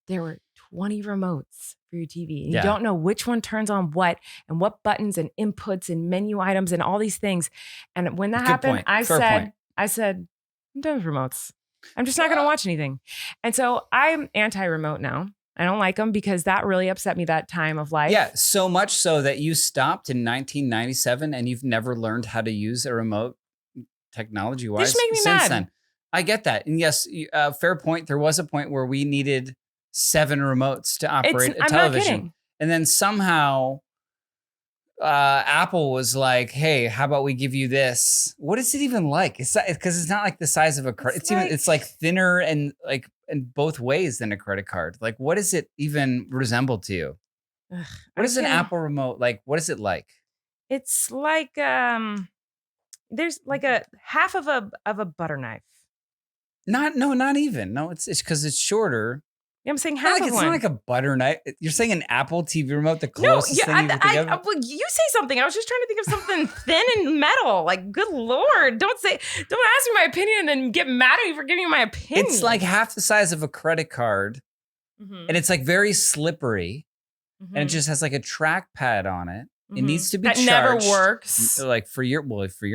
there were 20 remotes for your TV. And you don't know which one turns on what and what buttons and inputs and menu items and all these things. And when that happened, I said, I'm done with remotes. I'm just not going to watch anything. And so I'm anti-remote now. I don't like them because that really upset me that time of life. Yeah, so much so that you stopped in 1997 and you've never learned how to use a remote technology-wise Just make me since mad. then. I get that. And yes, fair point. There was a point where we needed 7 remotes to operate a television. I'm not kidding. And then somehow Apple was like, hey, how about we give you this? What is it even like? It's because it's not like the size of a credit. It's like thinner and like in both ways than a credit card. Like, what does it even resemble to you? What is an Apple remote like? What is it like? It's like there's like a half of a butter knife. Not even. No, it's because it's shorter. Yeah, I'm saying half of one. It's not like a butter knife. You're saying an Apple TV remote, the closest thing you could think of? Well, you say something. I was just trying to think of something thin and metal. Like, good Lord. Don't ask me my opinion and then get mad at me for giving you my opinion. It's like half the size of a credit card. Mm-hmm. And it's like very slippery. Mm-hmm. And it just has like a trackpad on it. Mm-hmm. It needs to be charged. That never works. Like for your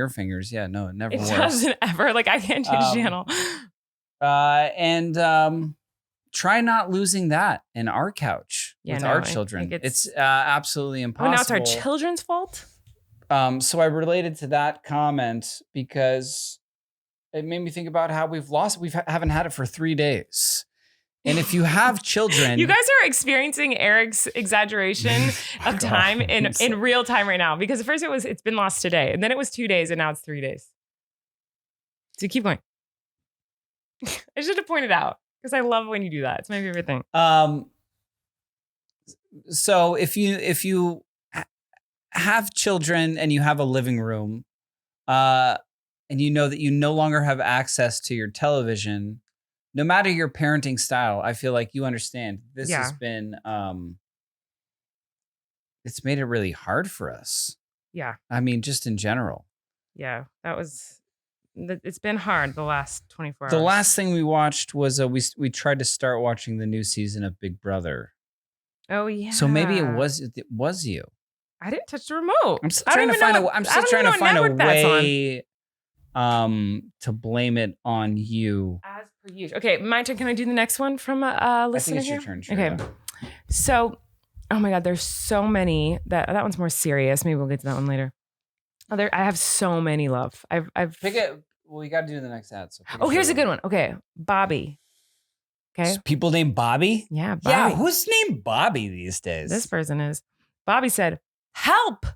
fingers. Yeah, no, it never works. It doesn't ever. Like, I can't change channel. Try not losing that in our couch with our children. It's absolutely impossible. Oh, now it's our children's fault? So I related to that comment because it made me think about how we haven't had it for 3 days. And if you have children... You guys are experiencing Erik's exaggeration of time in real time right now. Because at first it's been lost today. And then it was 2 days and now it's 3 days. So keep going. I should have pointed out. Because I love when you do that. It's my favorite thing. So if you have children and you have a living room, and you know that you no longer have access to your television, no matter your parenting style, I feel like you understand this has been, it's made it really hard for us. Yeah. I mean, just in general. Yeah, it's been hard the last 24 hours. The last thing we watched was we tried to start watching the new season of Big Brother. Oh yeah. So maybe it was you. I didn't touch the remote. I'm still trying to find a way to blame it on you. As per usual. Okay, my turn. Can I do the next one from a listener? I think it's your turn. Sure, okay. Yeah. So, oh my God, there's so many that one's more serious. Maybe we'll get to that one later. I have so many, love. I've pick it. Well, you got to do the next ad. So here's a good one. Okay, Bobby. Okay. People named Bobby? Yeah, Bobby. Yeah, who's named Bobby these days? This person is. Bobby said, "Help!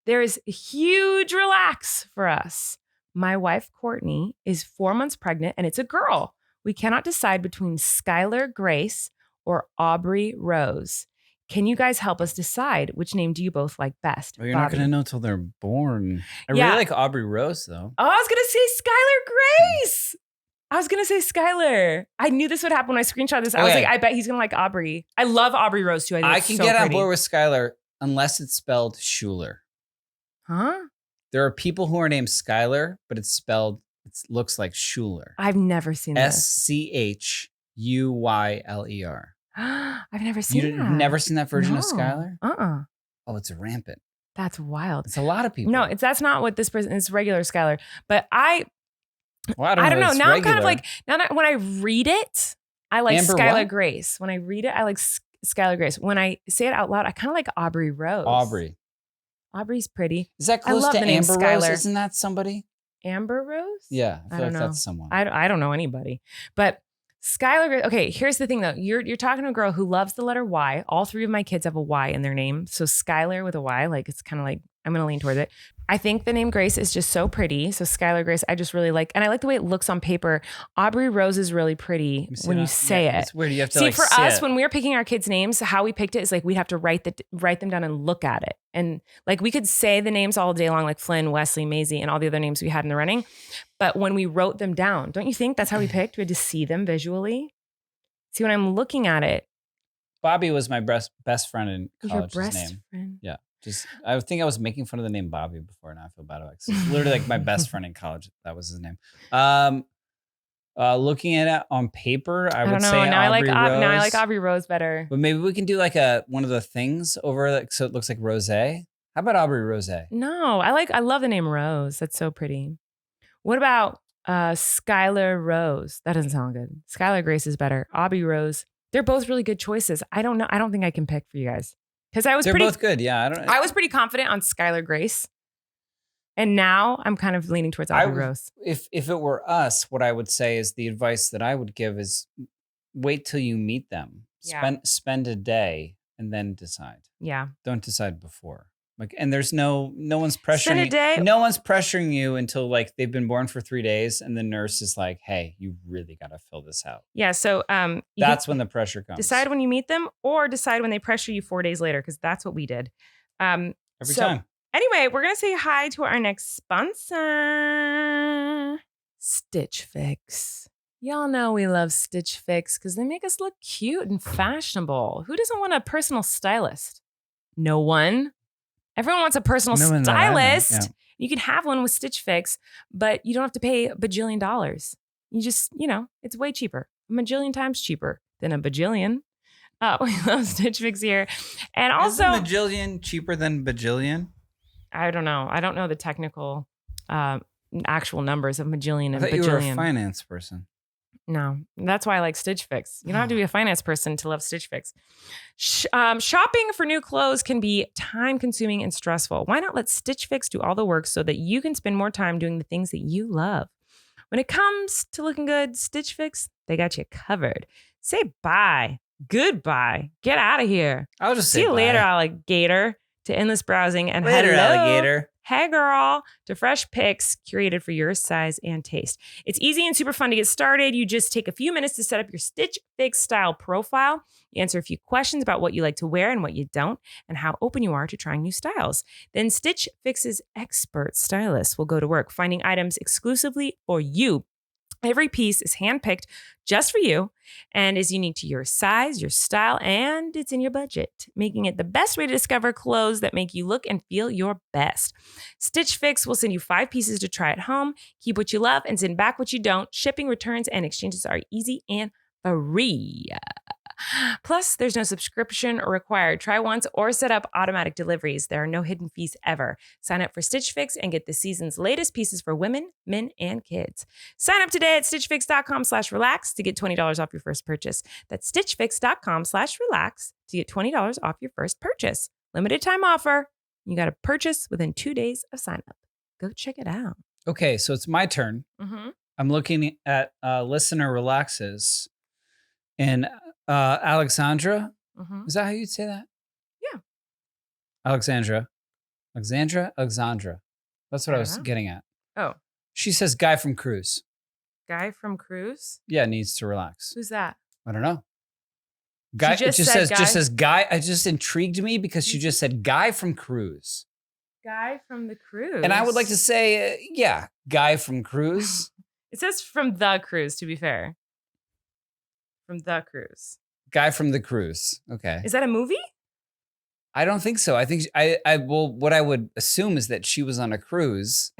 There is a huge relax for us. My wife, Courtney, is 4 months pregnant and it's a girl. We cannot decide between Skylar Grace or Aubrey Rose. Can you guys help us decide which name do you both like best?" Well, you're not going to know till they're born. I really like Aubrey Rose, though. Oh, I was going to say Skylar Grace. I was going to say Skylar. I knew this would happen when I screenshot this. I was like, I bet he's going to like Aubrey. I love Aubrey Rose, too. I can get on board with Skylar unless it's spelled Schuler. Huh? There are people who are named Skylar, but it looks like Schuler. I've never seen this. Schuyler. I've never seen that. You've never seen that version of Skylar? Uh-uh. Oh, it's rampant. That's wild. It's a lot of people. No, that's not what this person is. Regular Skylar. But I don't know. Now regular. I'm kind of like, when I read it, I like Amber Skylar what? Grace. When I read it, I like Skylar Grace. When I say it out loud, I kind of like Aubrey Rose. Aubrey's pretty. Is that close to Amber Rose? Isn't that somebody? Amber Rose? Yeah, I feel like that's someone. I don't know anybody. But Skylar, okay, here's the thing though. You're talking to a girl who loves the letter Y. All 3 of my kids have a Y in their name. So Skylar with a Y, like it's kind of like, I'm going to lean towards it. I think the name Grace is just so pretty. So Skylar Grace, I just really like, and I like the way it looks on paper. Aubrey Rose is really pretty when you say it. It's weird. You have to see, for us, when we were picking our kids' names, how we picked it is like we'd have to write them down and look at it. And like we could say the names all day long, like Flynn, Wesley, Maisie, and all the other names we had in the running. But when we wrote them down, don't you think that's how we picked? We had to see them visually. See, when I'm looking at it. Bobby was my best friend in college. Your best friend? Yeah. I think I was making fun of the name Bobby before, and I feel bad about it. It's literally like my best friend in college. That was his name. Looking at it on paper, I would say now Aubrey Rose. Now I like Aubrey Rose better. But maybe we can do like one of the things over, so it looks like Rose. How about Aubrey Rose? No, I love the name Rose. That's so pretty. What about Skylar Rose? That doesn't sound good. Skylar Grace is better. Aubrey Rose They're both really good choices. I don't know. I don't think I can pick for you guys because they're both good. Yeah, I was pretty confident on Skylar Grace, and now I'm kind of leaning towards Aubrey Rose. If it were us, what I would say is the advice that I would give is wait till you meet them. Yeah. Spend a day and then decide. Yeah. Don't decide before. Like, and there's no one's pressuring. Spend a day. No one's pressuring you until like they've been born for 3 days, and the nurse is like, "Hey, you really got to fill this out." Yeah. So that's when the pressure comes. Decide when you meet them, or decide when they pressure you 4 days later, because that's what we did. Every time. Anyway, we're gonna say hi to our next sponsor, Stitch Fix. Y'all know we love Stitch Fix because they make us look cute and fashionable. Who doesn't want a personal stylist? No one. Everyone wants a personal stylist. Yeah. You can have one with Stitch Fix, but you don't have to pay $1 bajillion. You just, it's way cheaper. A majillion times cheaper than a bajillion. We love Stitch Fix here. And also, isn't bajillion cheaper than bajillion? I don't know. I don't know the technical actual numbers of majillion and I thought bajillion. You were a finance person. No, that's why I like Stitch Fix. You don't have to be a finance person to love Stitch Fix. Shopping for new clothes can be time consuming and stressful. Why not let Stitch Fix do all the work so that you can spend more time doing the things that you love? When it comes to looking good, Stitch Fix, they got you covered. Say bye, goodbye, get out of here. I'll just see you later, alligator. To endless browsing and later, hello, alligator. Hey girl, to fresh picks curated for your size and taste. It's easy and super fun to get started. You just take a few minutes to set up your Stitch Fix style profile. You answer a few questions about what you like to wear and what you don't, and how open you are to trying new styles. Then Stitch Fix's expert stylists will go to work finding items exclusively for you. Every piece is handpicked just for you and is unique to your size, your style, and it's in your budget, making it the best way to discover clothes that make you look and feel your best. Stitch Fix will send you 5 pieces to try at home. Keep what you love and send back what you don't. Shipping, returns, and exchanges are easy and free. Plus, there's no subscription required. Try once or set up automatic deliveries. There are no hidden fees ever. Sign up for Stitch Fix and get the season's latest pieces for women, men, and kids. Sign up today at stitchfix.com/relax to get $20 off your first purchase. That's stitchfix.com/relax to get $20 off your first purchase. Limited time offer. You got to purchase within 2 days of sign up. Go check it out. Okay, so it's my turn. Mm-hmm. I'm looking at listener relaxes. And Alexandra, is that how you'd say that? Yeah. Alexandra. That's what I was getting at. Oh. She says Guy from Cruise. Guy from Cruise? Yeah, needs to relax. Who's that? I don't know. Guy just says Guy. It just intrigued me because she just said Guy from Cruise. Guy from the Cruise. And I would like to say, Guy from Cruise. It says from the Cruise, to be fair. From the Cruise. Guy from the Cruise. Okay. Is that a movie? I don't think so. I think what I would assume is that she was on a cruise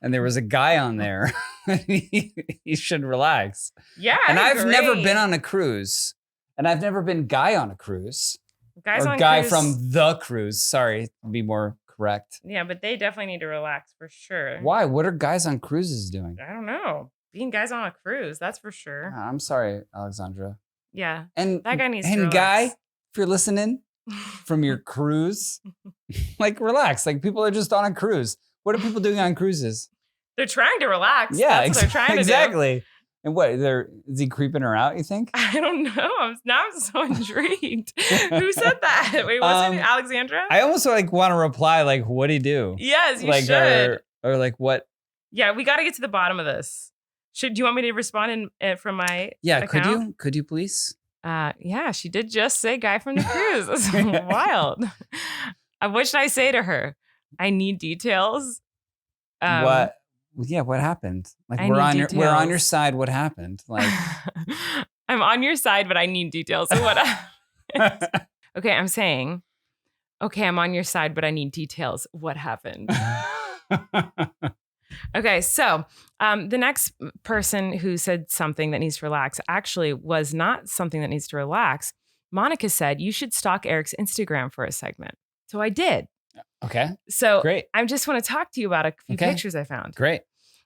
and there was a guy on there. You should relax. Yeah. And I've never been on a cruise. And I've never been Guy on a cruise. Guys or on Guy cruise. from the Cruise. Sorry, to be more correct. Yeah, but they definitely need to relax for sure. Why? What are guys on cruises doing? I don't know. Being guys on a cruise, that's for sure. I'm sorry, Alexandra. Yeah. And that guy needs to relax. Guy, if you're listening from your cruise, relax. People are just on a cruise. What are people doing on cruises? They're trying to relax. Yeah, that's what they're trying to do. Exactly. And what? Is he creeping her out, you think? I don't know. Now I'm so intrigued. Who said that? Wait, was it Alexandra? I almost want to reply, what'd he do? Yes, you should. Or what? Yeah, we got to get to the bottom of this. Do you want me to respond from my account? Could you please? Yeah, she did just say Guy from the Cruise. That's wild. What should I say to her? I need details. What? Yeah, what happened? We're on your side. What happened? I'm on your side, but I need details. What? Okay, I'm saying. Okay, I'm on your side, but I need details. What happened? Okay, so the next person who said something that needs to relax actually was not something that needs to relax. Monica said, you should stalk Erik's Instagram for a segment. So I did. Okay. So great. I just want to talk to you about a few pictures I found. Great.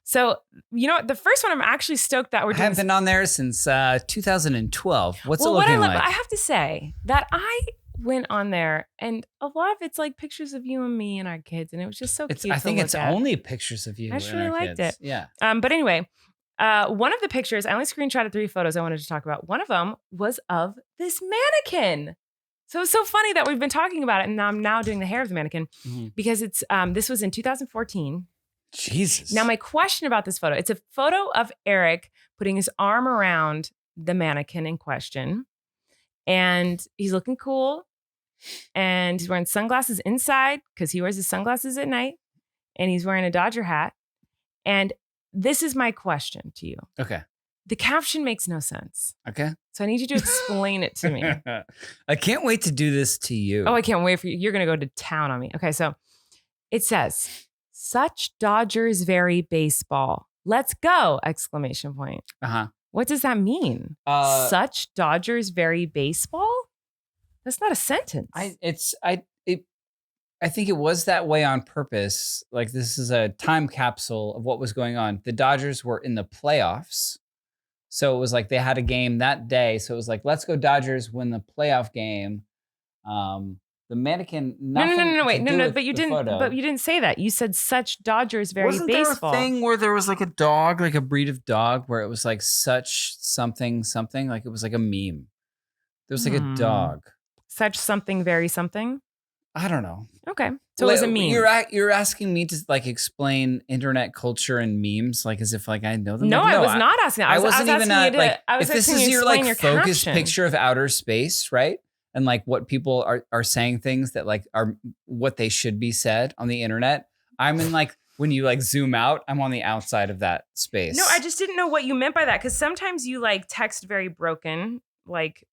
So, you know what? The first one I'm actually stoked that we're doing. I haven't been on there since 2012. What's it looking like? I have to say that I went on there and a lot of it's like pictures of you and me and our kids. And it was just so cute. I think it's only pictures of you. I just really liked it. Yeah. But anyway, one of the pictures, I only screenshotted 3 photos I wanted to talk about. One of them was of this mannequin. So it's so funny that we've been talking about it. And I'm now doing the hair of the mannequin because it's this was in 2014. Jesus. Now, my question about this photo, it's a photo of Erik putting his arm around the mannequin in question. And he's looking cool. And he's wearing sunglasses inside because he wears his sunglasses at night. And he's wearing a Dodger hat. And this is my question to you. Okay. The caption makes no sense. Okay. So I need you to explain it to me. I can't wait to do this to you. Oh, I can't wait for you. You're going to go to town on me. Okay. So it says, such Dodgers very baseball. Let's go! Exclamation point. Uh-huh. What does that mean? Such Dodgers very baseball? That's not a sentence. I think it was that way on purpose. Like this is a time capsule of what was going on. The Dodgers were in the playoffs. So it was like they had a game that day. So it was like, let's go Dodgers win the playoff game. The mannequin. No. But you didn't say that. You said such Dodgers very Wasn't baseball. Wasn't there a thing where there was like a dog, like a breed of dog, where it was like such something, like it was like a meme. There was like a dog. Such something very something. I don't know. Okay, so it was a meme. You're asking me to like explain internet culture and memes, like as if like I know them. No, I was not asking that. I wasn't even like. If this is your like focused picture of outer space, right? And like what people are saying things that like are what they should be said on the internet. I'm in like when you like zoom out, I'm on the outside of that space. No, I just didn't know what you meant by that because sometimes you like text very broken, like.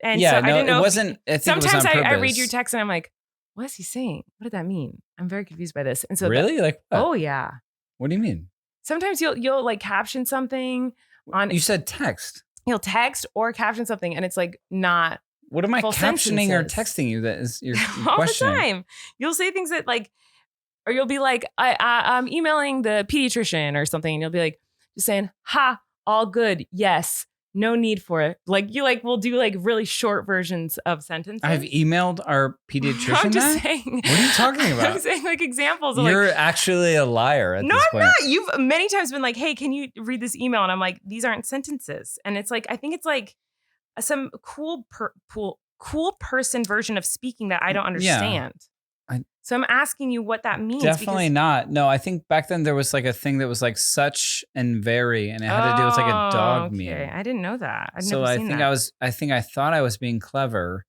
And yeah, so no, I didn't know. It wasn't. Sometimes I read your text and I'm like, what is he saying? What did that mean? I'm very confused by this. And so really, like, what? Oh yeah. What do you mean? Sometimes you'll like caption something on. You said text. You'll text or caption something, and it's like not. What am I captioning or texting you? That is your all questioning. the time. You'll say things that like, or you'll be like, I'm emailing the pediatrician or something, and you'll be like, just saying, "Ha, all good, yes." No need for it. Like you like will do like really short versions of sentences. I've emailed our pediatrician. I'm just saying. What are you talking about? I'm saying like examples. You're actually a liar at this point. No, I'm not. You've many times been like, hey, can you read this email? And I'm like, these aren't sentences. And it's like, I think it's like some cool person version of speaking that I don't understand. So I'm asking you what that means. Definitely not. No, I think back then there was like a thing that was like such and very, and it had to do with like a dog meme. I didn't know that. I think I thought I was being clever,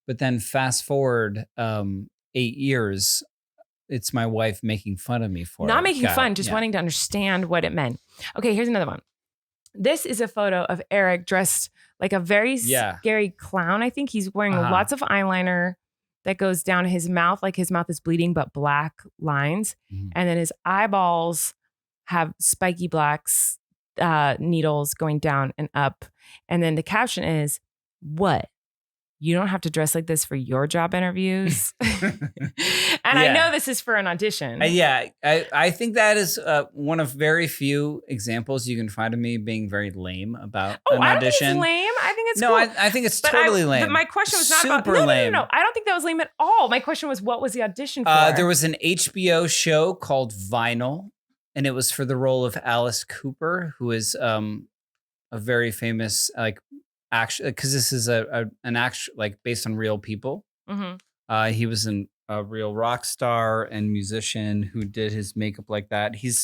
but then fast forward 8 years, it's my wife making fun of me for it. Not making fun, just wanting to understand what it meant. Okay, here's another one. This is a photo of Erik dressed like a very scary clown. I think he's wearing lots of eyeliner that goes down his mouth, like his mouth is bleeding, but black lines. Mm-hmm. And then his eyeballs have spiky blacks, needles going down and up. And then the caption is, what? You don't have to dress like this for your job interviews. I know this is for an audition. I think that is one of very few examples you can find of me being very lame about an audition. I don't think it's lame. I think it's cool. I think it's totally lame. But my question was not Super about lame. No. I don't think that was lame at all. My question was, what was the audition for? There was an HBO show called Vinyl, and it was for the role of Alice Cooper, who is a very famous like. Actually, because this is an actual like based on real people. Mm-hmm. He was a real rock star and musician who did his makeup like that. Have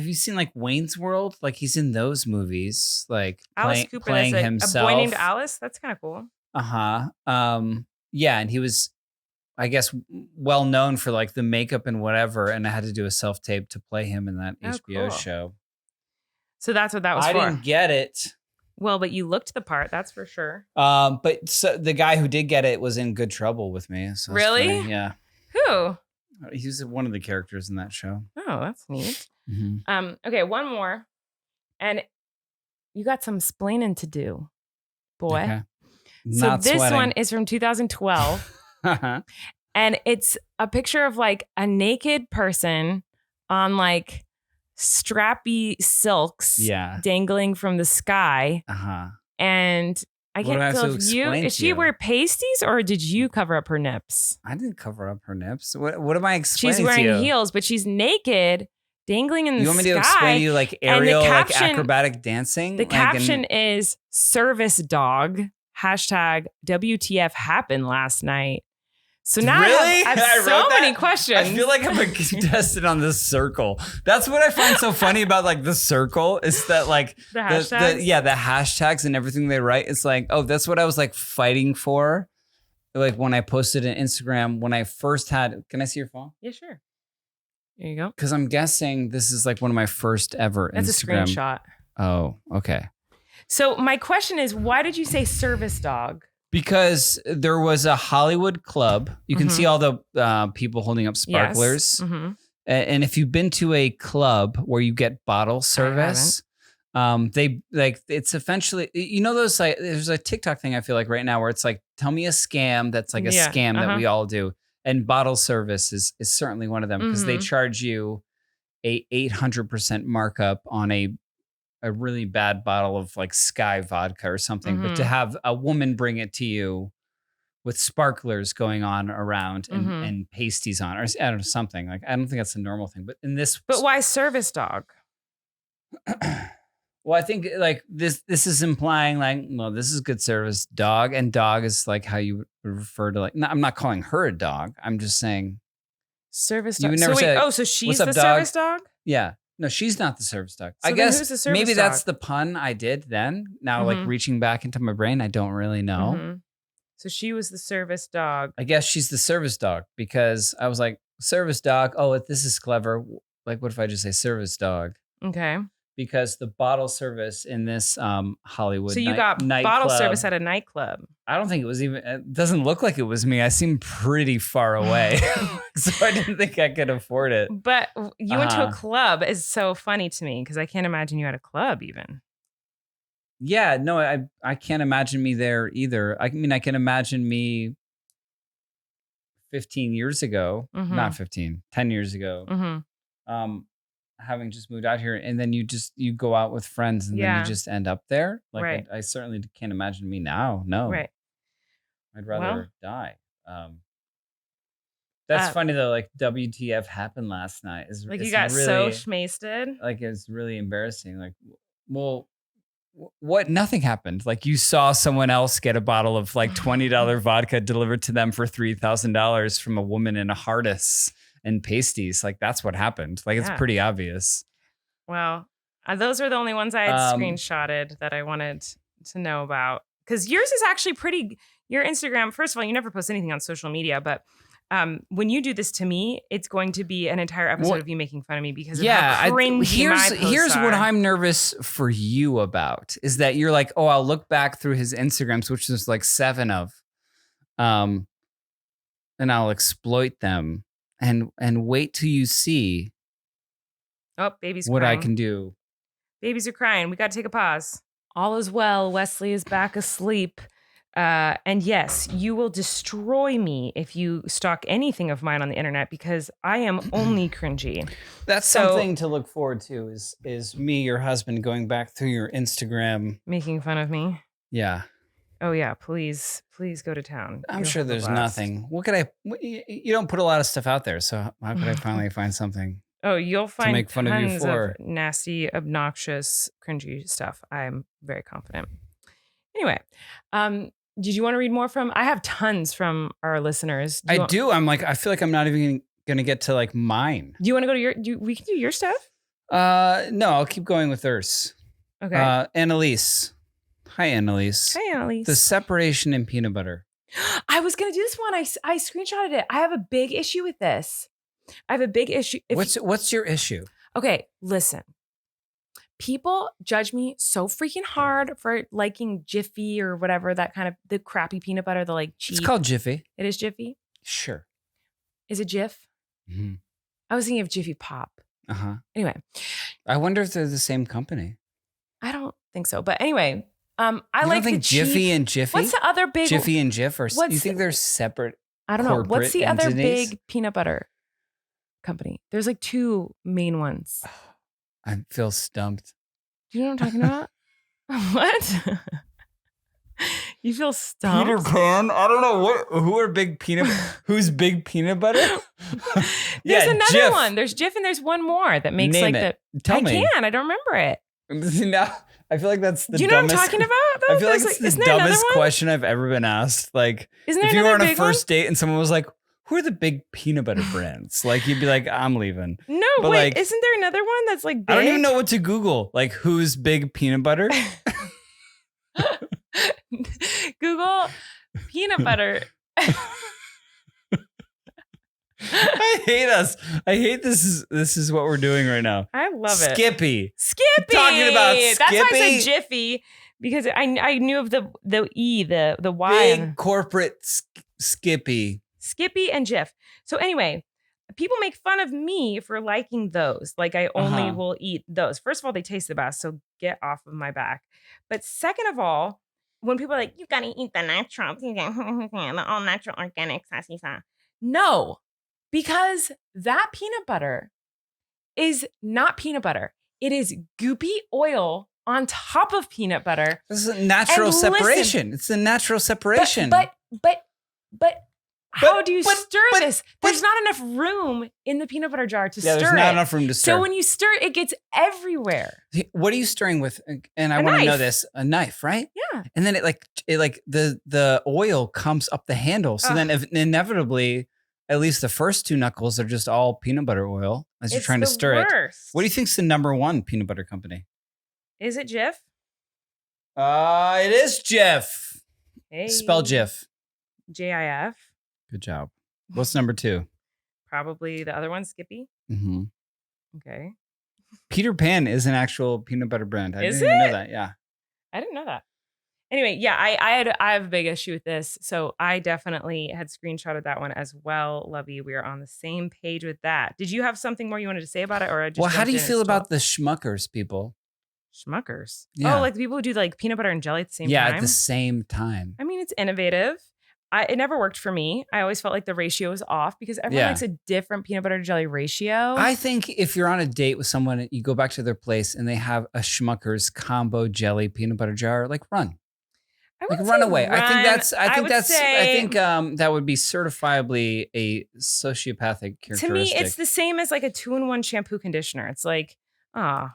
you seen like Wayne's World? Like he's in those movies, like Alice Cooper, playing himself. A boy named Alice. That's kind of cool. Yeah, and he was, I guess, well known for like the makeup and whatever. And I had to do a self tape to play him in that HBO show. So that's what that was for. I didn't get it. Well, but you looked the part, that's for sure. But so the guy who did get it was in good trouble with me. So really? Funny. Yeah. Who? He was one of the characters in that show. Oh, that's neat. Mm-hmm. Okay, one more. And you got some splaining to do, boy. Okay. So this one is from 2012. And it's a picture of like a naked person on like strappy silks dangling from the sky. And I can't tell if did she wear pasties or did you cover up her nips? I didn't cover up her nips. What am I explaining to you? She's wearing heels, but she's naked, dangling in the sky. You want me to explain to you like aerial, like acrobatic dancing? The caption is service dog, #WTF happened last night. So now really? I have so many questions. I feel like I'm a contestant on this circle. That's what I find so funny about like the circle is that like the hashtags? the hashtags and everything they write. It's like, oh, that's what I was like fighting for. Like when I posted on Instagram, when I first had, can I see your phone? Yeah, sure. There you go. Because I'm guessing this is like one of my first ever That's Instagram. That's a screenshot. Oh, okay. So my question is, why did you say service dog? Because there was a Hollywood club. You can see all the people holding up sparklers. Yes. Mm-hmm. And if you've been to a club where you get bottle service, they like it's essentially, you know, those like there's a TikTok thing I feel like right now where it's like, tell me a scam that's like a scam that we all do. And bottle service is certainly one of them because they charge you a 800% markup on a really bad bottle of like Sky vodka or something, but to have a woman bring it to you with sparklers going on around and pasties on, or I don't know, something like, I don't think that's a normal thing, but in this. But why service dog? Well, I think like this is implying like, well, this is good service dog, and dog is like how you would refer to like, no, I'm not calling her a dog. I'm just saying service dog. You would never say, so she's what's up, the dog? service dog? Yeah. No, she's not the service dog. So I guess who's the service maybe dog? that's the pun I did then. Now, like reaching back into my brain, I don't really know. So she was the service dog. I guess she's the service dog because I was like, service dog. Oh, this is clever. Like, what if I just say service dog? Okay. Because the bottle service in this Hollywood So you got bottle service at a nightclub. I don't think it was even, it doesn't look like it was me. I seem pretty far away. So I didn't think I could afford it. But you went to a club is so funny to me because I can't imagine you at a club even. Yeah, no, I can't imagine me there either. I mean, I can imagine me 15 years ago, not 15, 10 years ago, having just moved out here, and then you go out with friends and then you just end up there. Like I certainly can't imagine me now. No. Right. I'd rather die. That's funny though. Like WTF happened last night is like you got really, so schmasted. Like it's really embarrassing. Like, well, what? Nothing happened. Like you saw someone else get a bottle of like $20 vodka delivered to them for $3,000 from a woman in a harness and pasties. Like that's what happened. Like it's pretty obvious. Well, those were the only ones I had screenshotted that I wanted to know about. Because yours is actually pretty. Your Instagram, first of all, you never post anything on social media, but when you do this to me, it's going to be an entire episode of you making fun of me because of how cringy my posts here's are. What I'm nervous for you about is that you're like, oh, I'll look back through his Instagrams, which there's like 7 of, and I'll exploit them and wait till you see. Oh, baby's what crying. I can do. Babies are crying. We got to take a pause. All is well. Wesley is back asleep. And yes, you will destroy me if you stalk anything of mine on the internet because I am only cringy. That's something to look forward to is me, your husband, going back through your Instagram. Making fun of me? Yeah. Oh yeah, please go to town. I'm sure there's nothing. You don't put a lot of stuff out there, so how could I finally find something? Oh, you'll find to make fun of you for nasty, obnoxious, cringy stuff. I'm very confident. Anyway, did you want to read more from? I have tons from our listeners. I do. I'm like, I feel like I'm not even gonna get to like mine. Do you want to go to your? We can do your stuff. No, I'll keep going with hers. Okay. Annalise. Hi, Annalise. Hi, Annalise. The separation in peanut butter. I was gonna do this one. I screenshotted it. I have a big issue with this. I have a big issue. What's your issue? Okay, listen. People judge me so freaking hard for liking Jiffy or whatever, that kind of the crappy peanut butter, the like cheap. It's called Jiffy. It is Jiffy? Sure. Is it Jif? Mm-hmm. I was thinking of Jiffy Pop. Uh-huh. Anyway. I wonder if they're the same company. I don't think so. But anyway, I you like don't think the Jiffy cheap, and Jiffy? What's the other big? Jiffy and Jif? Or you think they're separate? I don't know. What's the other entities? big peanut butter company. There's like 2 main ones. I feel stumped. Do you know what I'm talking about? What? You feel stumped? Peter Pan? I don't know who's big peanut butter? There's another Jif. one. There's Jif and there's one more that makes Name like it. the. Tell me. I don't remember it. Now, I feel like that's the dumbest. Do you know what I'm talking about? Though? I feel like it's the dumbest question I've ever been asked. Like, if you were on a first date and someone was like, who are the big peanut butter brands? Like, you'd be like, I'm leaving. No, but wait, isn't there another one that's like big? I don't even know what to Google. Like, who's big peanut butter? Google peanut butter. I hate us. I hate this is what we're doing right now. I love it. Skippy. Talking about Skippy. That's why I said Jiffy, because I knew of the E, the Y. Big corporate Skippy. Skippy and Jif. So anyway, people make fun of me for liking those. Like I only will eat those. First of all, they taste the best, so get off of my back. But second of all, when people are like, you gotta eat the natural, the all natural organic sassy. No, because that peanut butter is not peanut butter. It is goopy oil on top of peanut butter. This is a natural separation. It's a natural separation. But how do you stir this? There's not enough room in the peanut butter jar to stir it. There's not enough room to stir. So when you stir it, it gets everywhere. What are you stirring with? And I want to know this. A knife, right? Yeah. And then the oil comes up the handle. So then inevitably, at least the first 2 knuckles are just all peanut butter oil as you're trying to stir it. What do you think's the number 1 peanut butter company? Is it Jif? It is Jif. Hey. Spell Jif. JIF. Good job. What's number 2? Probably the other one, Skippy. Mm-hmm. Okay. Peter Pan is an actual peanut butter brand. I didn't even know that. Yeah. I didn't know that. Anyway, yeah, I have a big issue with this. So I definitely had screenshotted that one as well. Lovey, we are on the same page with that. Did you have something more you wanted to say about it? Or just how do you feel about the Schmuckers people? Schmuckers? Yeah. Oh, like the people who do like peanut butter and jelly at the same time? Yeah, at the same time. I mean, it's innovative. It never worked for me. I always felt like the ratio was off because everyone likes a different peanut butter to jelly ratio. I think if you're on a date with someone, you go back to their place and they have a Schmuckers combo jelly peanut butter jar, like run. Run away. I think that would be certifiably a sociopathic characteristic. To me, it's the same as like a 2-in-1 shampoo conditioner. It's like,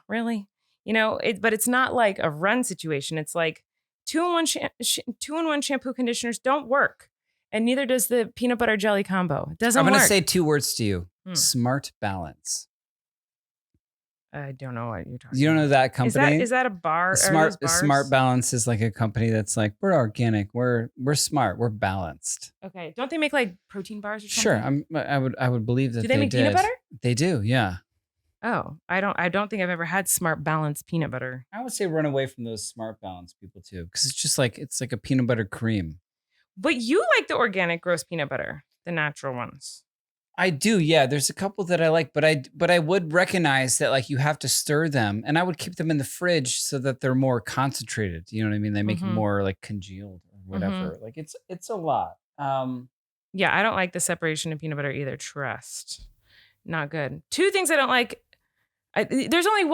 really? But it's not like a run situation. It's like 2-in-1 shampoo conditioners don't work. And neither does the peanut butter jelly combo. It doesn't work. I'm going to say 2 words to you. Smart Balance. I don't know what you're talking about. You don't know that company? Is that a bar? Smart Balance is like a company that's like, we're organic, we're smart, we're balanced. Okay. Don't they make like protein bars or something? Sure. I would believe that do they make peanut butter? They do, yeah. Oh, I don't think I've ever had Smart Balance peanut butter. I would say run away from those Smart Balance people too, because it's just like it's like a peanut butter cream. But you like the organic gross peanut butter, the natural ones. I do, yeah. There's a couple that I like, but I would recognize that like you have to stir them, and I would keep them in the fridge so that they're more concentrated. You know what I mean? They make it more like congealed or whatever. Like it's a lot. Yeah, I don't like the separation of peanut butter either. Trust, not good. 2 things I don't like. There's only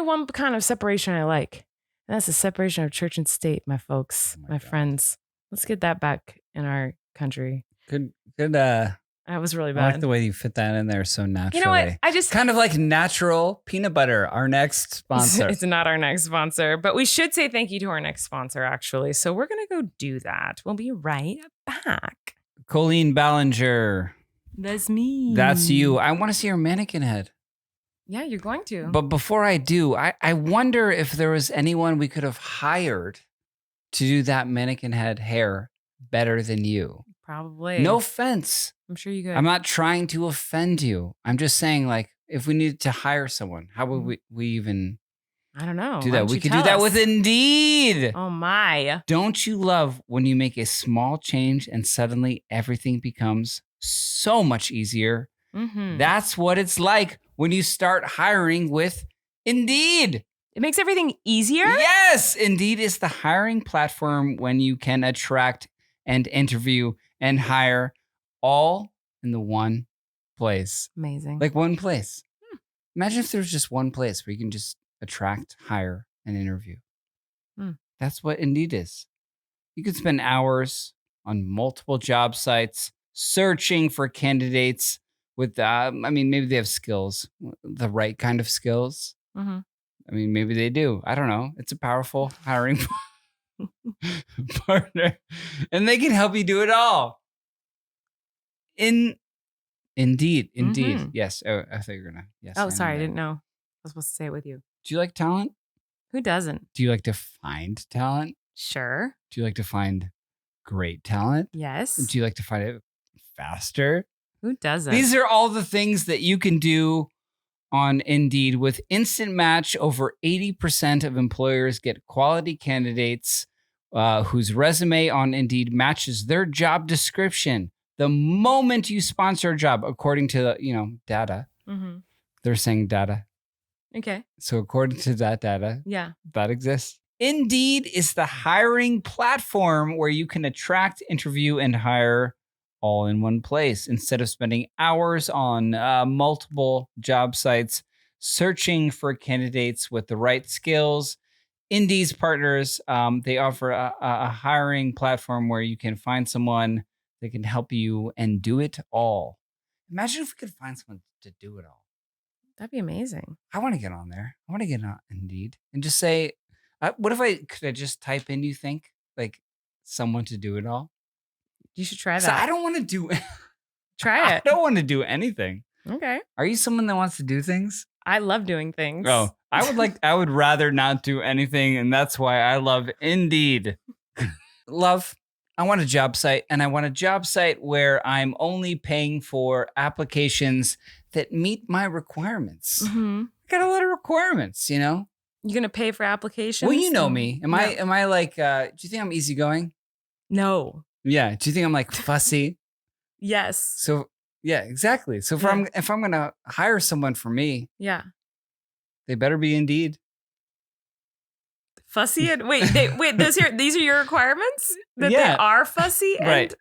one kind of separation I like, and that's the separation of church and state, my folks, my friends. Let's get that back in our country. Good. That was really bad. I like the way you fit that in there so naturally. You know what? I just kind of like natural peanut butter, our next sponsor. It's not our next sponsor, but we should say thank you to our next sponsor, actually. So we're going to go do that. We'll be right back. Colleen Ballinger. That's me. That's you. I want to see your mannequin head. Yeah, you're going to. But before I do, I wonder if there was anyone we could have hired to do that mannequin head hair better than you. Probably. No offense. I'm sure you could. I'm not trying to offend you. I'm just saying, like, if we needed to hire someone, how would we even I don't know. do that? We could do that with Indeed. Oh, my. Don't you love when you make a small change and suddenly everything becomes so much easier? Mm-hmm. That's what it's like when you start hiring with Indeed. It makes everything easier? Yes. Indeed is the hiring platform when you can attract and interview and hire all in the one place. Amazing. Like one place. Imagine if there's just one place where you can just attract, hire, and interview. That's what Indeed is. You could spend hours on multiple job sites searching for candidates with, maybe they have skills, the right kind of skills. Mm-hmm. Maybe they do. I don't know. It's a powerful hiring partner, and they can help you do it all. Indeed. Mm-hmm. Yes. Oh, I thought you were gonna. Yes. Oh, sorry, I didn't know. I was supposed to say it with you. Do you like talent? Who doesn't? Do you like to find talent? Sure. Do you like to find great talent? Yes. Do you like to find it faster? Who doesn't? These are all the things that you can do on Indeed. With Instant Match, over 80% of employers get quality candidates whose resume on Indeed matches their job description the moment you sponsor a job, according to data. Mm-hmm. They're saying data. Okay. So according to that data, that exists. Indeed is the hiring platform where you can attract, interview, and hire all in one place instead of spending hours on multiple job sites searching for candidates with the right skills. Indeed's partners, they offer a hiring platform where you can find someone that can help you and do it all. Imagine if we could find someone to do it all. That'd be amazing. I want to get on there. I want to get on Indeed and just say, what if could I just type in, you think, like someone to do it all? You should try that. So I don't want to do Try it. I don't want to do anything. Okay. Are you someone that wants to do things? I love doing things. Oh, I would rather not do anything, and that's why I love Indeed. Love, I want a job site, and I want a job site where I'm only paying for applications that meet my requirements. Mm-hmm. I got a lot of requirements, You're gonna pay for applications? Well, you know me. Am I like? Do you think I'm easygoing? No. Yeah. Do you think I'm like fussy? Yes. So yeah, exactly. So if I'm gonna hire someone for me, they better be Indeed. Fussy and wait. These are your requirements that they are fussy and right?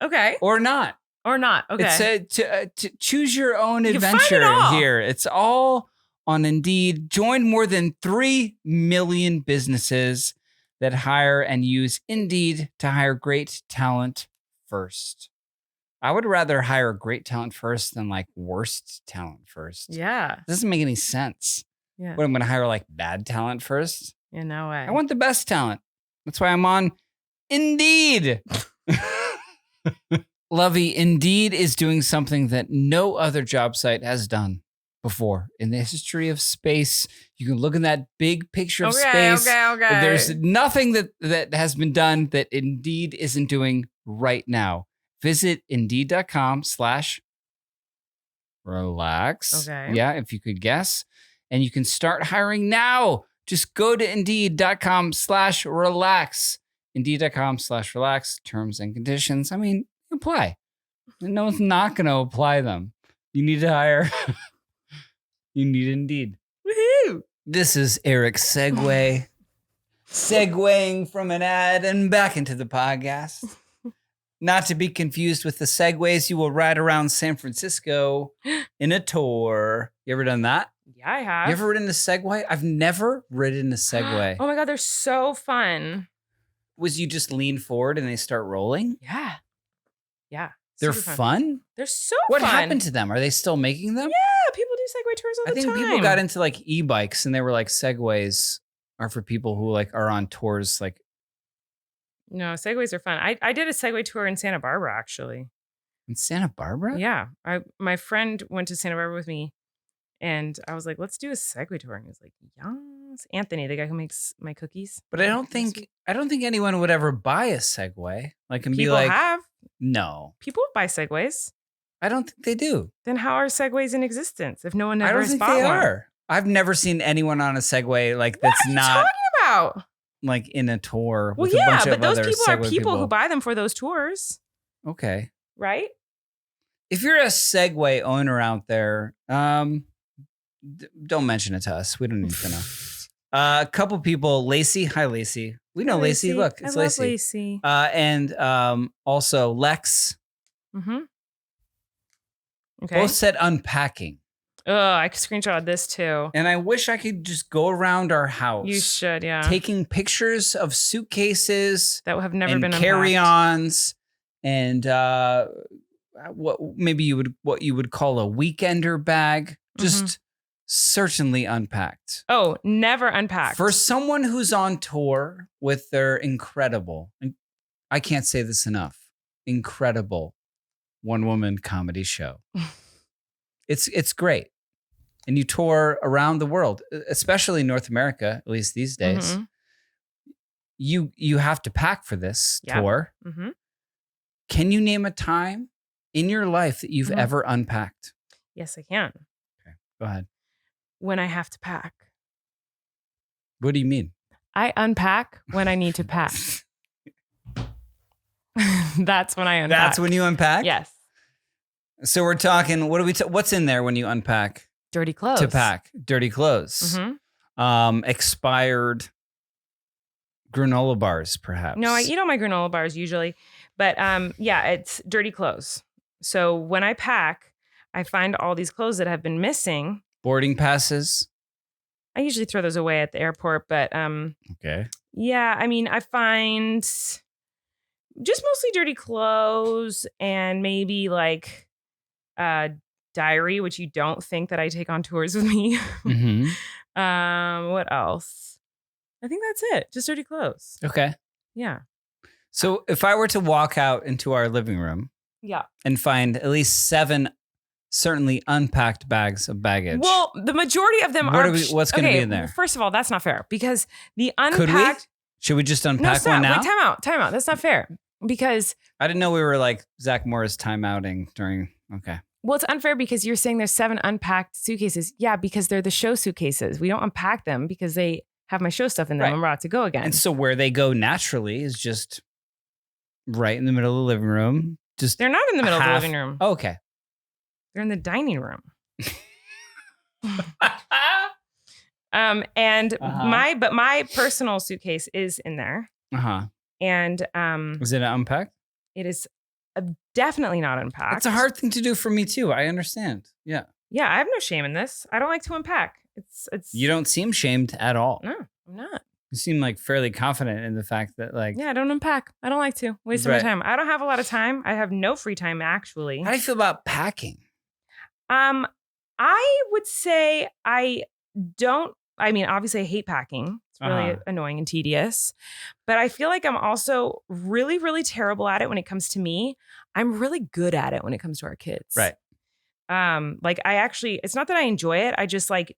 Okay. Or not. Okay. It's to choose your own adventure here. It's all on Indeed. Join more than 3 million businesses that hire and use Indeed to hire great talent first. I would rather hire great talent first than like worst talent first. Yeah. It doesn't make any sense. Yeah. What, I'm going to hire like bad talent first? Yeah, no way. I want the best talent. That's why I'm on Indeed. Lovey, Indeed is doing something that no other job site has done before in the history of space. You can look in that big picture of space. Okay. There's nothing that has been done that Indeed isn't doing right now. Visit Indeed.com/relax. Okay. Yeah, if you could guess. And you can start hiring now. Just go to Indeed.com/relax. Indeed.com/relax. Terms and conditions. Apply. No one's not going to apply them. You need to hire. You need Indeed. Woohoo! This is Erik segueing from an ad and back into the podcast. Not to be confused with the segways you will ride around San Francisco in a tour. You ever done that? Yeah, I have. You ever ridden a Segway? I've never ridden a Segway. Oh my God, they're so fun. Was you just lean forward and they start rolling? Yeah. They're fun? They're so What fun. happened to them? Are they still making them? Yeah, people do Segway tours all the time. I think people got into like e-bikes and they were like Segways are for people who like are on tours like. No, Segways are fun. I did a Segway tour in Santa Barbara, actually. In Santa Barbara? Yeah. My friend went to Santa Barbara with me and I was like, let's do a Segway tour. And he was like, yes. Anthony, the guy who makes my cookies. But I don't think anyone would ever buy a Segway. Like and people be like, have. No. People buy Segways. I don't think they do. Then how are Segways in existence if no one ever I don't has think bought they one? are. I've never seen anyone on a Segway like that's what are you not talking about? Like in a tour. Well, with a bunch but of those other people are Segway people who buy them for those tours. Okay. Right? If you're a Segway owner out there, don't mention it to us. We don't need to know. A couple people, Lacey. Hi, Lacey. We know Lacey. Look, it's I love Lacey. And also Lex. Mm-hmm. Okay. Both said unpacking. Oh, I screenshotted this too. And I wish I could just go around our house. You should, yeah. Taking pictures of suitcases that have never been carry-ons and what you would call a weekender bag. Just certainly unpacked. Oh, never unpacked. For someone who's on tour with their incredible, I can't say this enough, incredible one-woman comedy show. It's great. And you tour around the world, especially North America, at least these days. You have to pack for this tour. Can you name a time in your life that you've ever unpacked? Yes, I can. Okay, go ahead. When I have to pack. What do you mean? I unpack when I need to pack. That's when I unpack. That's when you unpack? Yes. So we're talking, what's in there when you unpack? Dirty clothes. To pack. Dirty clothes. Expired granola bars, perhaps. No, I eat all my granola bars usually. But it's dirty clothes. So when I pack, I find all these clothes that have been missing. Boarding passes. I usually throw those away at the airport, but okay. Yeah, I mean, I find just mostly dirty clothes and maybe like diary, which you don't think that I take on tours with me. What else? I think that's it. Just dirty clothes. Okay. Yeah. So if I were to walk out into our living room and find at least 7 certainly unpacked bags of baggage. Well, the majority of them what's going to be in there? Well, first of all, that's not fair because the unpacked. Could we? Should we just unpack one now? Wait, time out. That's not fair because. I didn't know we were like Zach Morris timeouting during. Okay. Well, it's unfair because you're saying there's 7 unpacked suitcases. Yeah, because they're the show suitcases. We don't unpack them because they have my show stuff in them. I'm about to go again. And so where they go naturally is just right in the middle of the living rorom. Just they're not in the middle of the living room. Oh, okay. They're in the dining room. My personal suitcase is in there. And is it unpacked? It is definitely not unpacked. It's a hard thing to do for me too. I understand. Yeah. Yeah, I have no shame in this. I don't like to unpack. It's. You don't seem shamed at all. No, I'm not. You seem like fairly confident in the fact that I don't unpack. I don't like to waste my time. I don't have a lot of time. I have no free time actually. How do you feel about packing? I would say I don't. I mean, obviously, I hate packing. It's really annoying and tedious. But I feel like I'm also really, really terrible at it when it comes to me. I'm really good at it when it comes to our kids. Right. Like I actually, it's not that I enjoy it. I just like,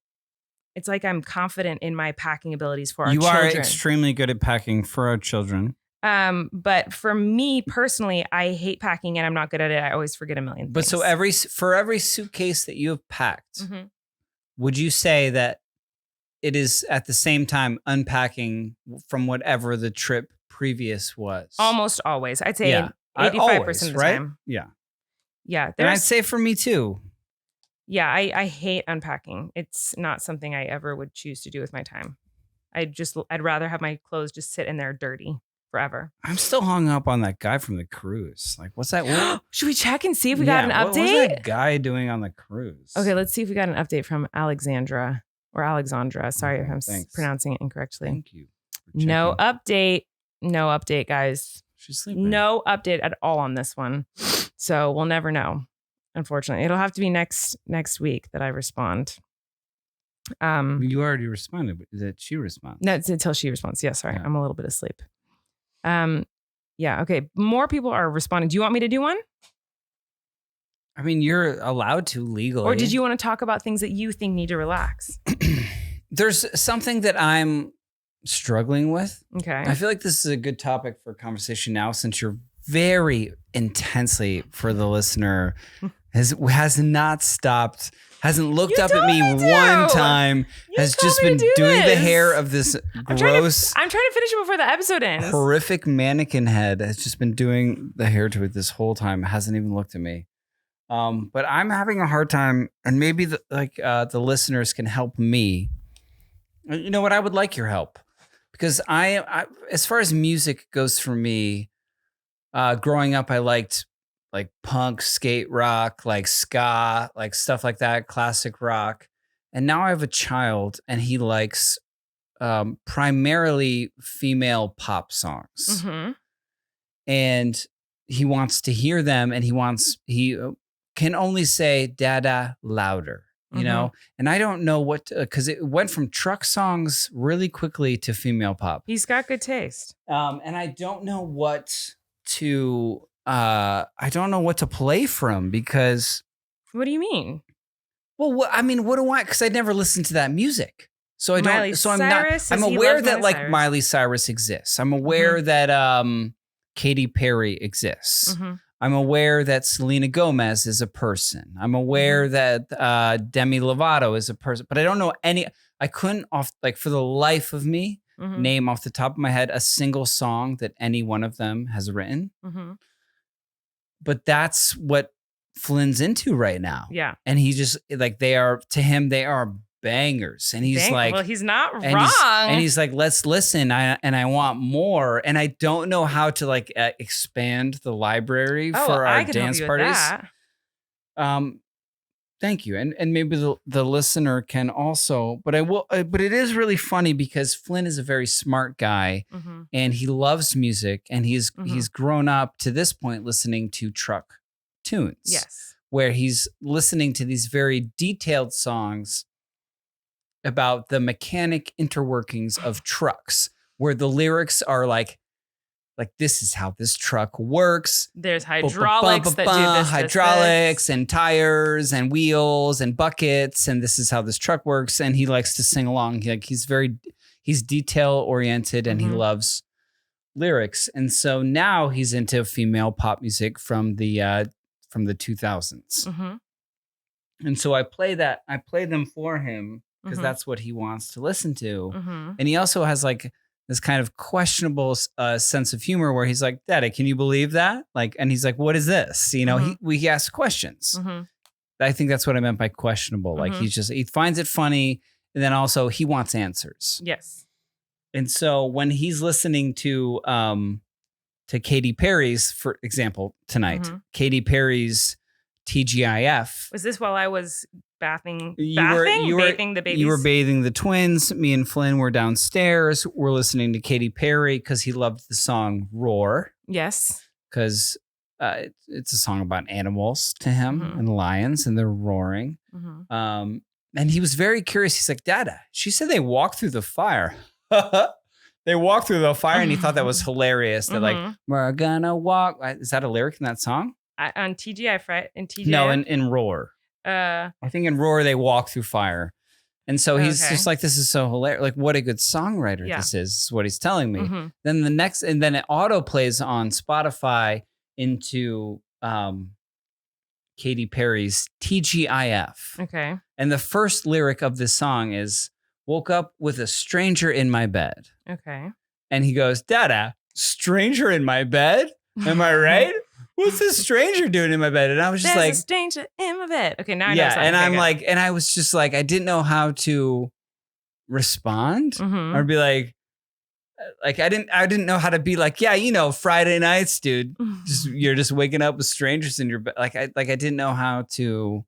it's like I'm confident in my packing abilities for our children. You are extremely good at packing for our children. But for me personally, I hate packing and I'm not good at it. I always forget a million things. But so for every suitcase that you have packed, would you say that it is at the same time unpacking from whatever the trip previous was? Almost always. I'd say 85% of the time. Yeah. Yeah. And I'd say for me too. Yeah, I hate unpacking. It's not something I ever would choose to do with my time. I'd rather have my clothes just sit in there dirty forever. I'm still hung up on that guy from the cruise. Like, what's that? Should we check and see if we got an update? What was that guy doing on the cruise? Okay, let's see if we got an update from Alexandra. Sorry if I'm pronouncing it incorrectly. Thank you. No update. No update, guys. She's sleeping. No update at all on this one. So we'll never know. Unfortunately, it'll have to be next week that I respond. You already responded. Did she respond? No, it's until she responds. Yeah, sorry. Yeah. I'm a little bit asleep. Yeah. Okay. More people are responding. Do you want me to do one? I mean, you're allowed to legally. Or did you want to talk about things that you think need to relax? There's something that I'm struggling with. Okay. I feel like this is a good topic for conversation now, since you're very intensely, for the listener, has not stopped, hasn't looked up at me one time, has just been doing the hair of this gross. I'm trying to finish it before the episode ends. Horrific mannequin head has just been doing the hair to it this whole time. Hasn't even looked at me. But I'm having a hard time, and maybe the listeners can help me. You know what? I would like your help, because I as far as music goes for me, growing up, I liked like punk, skate rock, like ska, like stuff like that, classic rock. And now I have a child and he likes primarily female pop songs. Mm-hmm. And he wants to hear them, and he can only say "dada" louder, you know. And I don't know what, because it went from truck songs really quickly to female pop. He's got good taste. And I don't know what to play from, because. What do you mean? Well, what do I? Because I never listened to that music, so I don't. Miley so I'm Cyrus, not. I'm aware that Miley like Miley Cyrus exists. I'm aware that Katy Perry exists. I'm aware that Selena Gomez is a person. I'm aware that Demi Lovato is a person, but I don't know any. I couldn't for the life of me name off the top of my head a single song that any one of them has written. But that's what Flynn's into right now. Yeah, and he just they are bangers, and he's like, well, he's not wrong. He's like, let's listen. I want more, and I don't know how to expand the library for our dance parties. Thank you, and maybe the listener can also. But I will. But it is really funny because Flynn is a very smart guy, and he loves music, and he's grown up to this point listening to truck tunes. Yes, where he's listening to these very detailed songs about the mechanic interworkings of trucks, where the lyrics are like this is how this truck works. There's hydraulics that do this. Hydraulics and tires and wheels and buckets, and this is how this truck works. And he likes to sing along. He's detail oriented, and he loves lyrics. And so now he's into female pop music from the 2000s. And so I play them for him, because that's what he wants to listen to. And he also has this kind of questionable sense of humor where he's like, "Daddy, can you believe that?" And he's like, "What is this?" You know, he asks questions. I think that's what I meant by questionable. He finds it funny, and then also he wants answers. Yes. And so when he's listening to Katy Perry's, for example, tonight, Katy Perry's TGIF. Was this while I was bathing the babies? You were bathing the twins. Me and Flynn were downstairs. We're listening to Katy Perry because he loved the song Roar. Yes. Because it's a song about animals to him and lions, and they're roaring. And he was very curious. He's like, "Dada, she said they walked through the fire." They walked through the fire, and he thought that was hilarious. That we're gonna walk. Is that a lyric in that song? On TGI, right? In TGI? No, in Roar. I think in Roar they walk through fire. And so he's just like, this is so hilarious. What a good songwriter this is what he's telling me. Then then it auto plays on Spotify into Katy Perry's TGIF. Okay. And the first lyric of this song is, "Woke up with a stranger in my bed." Okay. And he goes, "Dada, stranger in my bed? Am I right? What's this stranger doing in my bed?" And I was just There's a stranger in my bed. Okay, now I know. And I'm like, and I was just like, I didn't know how to respond or be like I didn't know how to be like, yeah, Friday nights, dude. You're just waking up with strangers in your bed. I didn't know how to.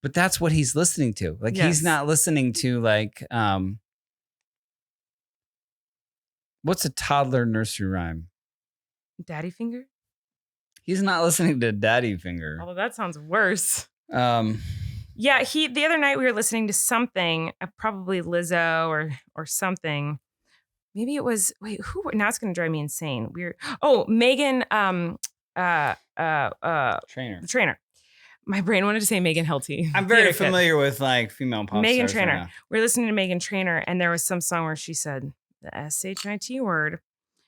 But that's what he's listening to. He's not listening to what's a toddler nursery rhyme? Daddy finger? He's not listening to Daddy Finger. Although that sounds worse. Yeah, the other night we were listening to something, probably Lizzo or something. Maybe it was who? Now it's going to drive me insane. Megan Trainor. My brain wanted to say Megan Hilty. I'm very familiar with female pop Megan stars. Trainor. Right now. We're listening to Megan Trainor, and there was some song where she said the SHIT word.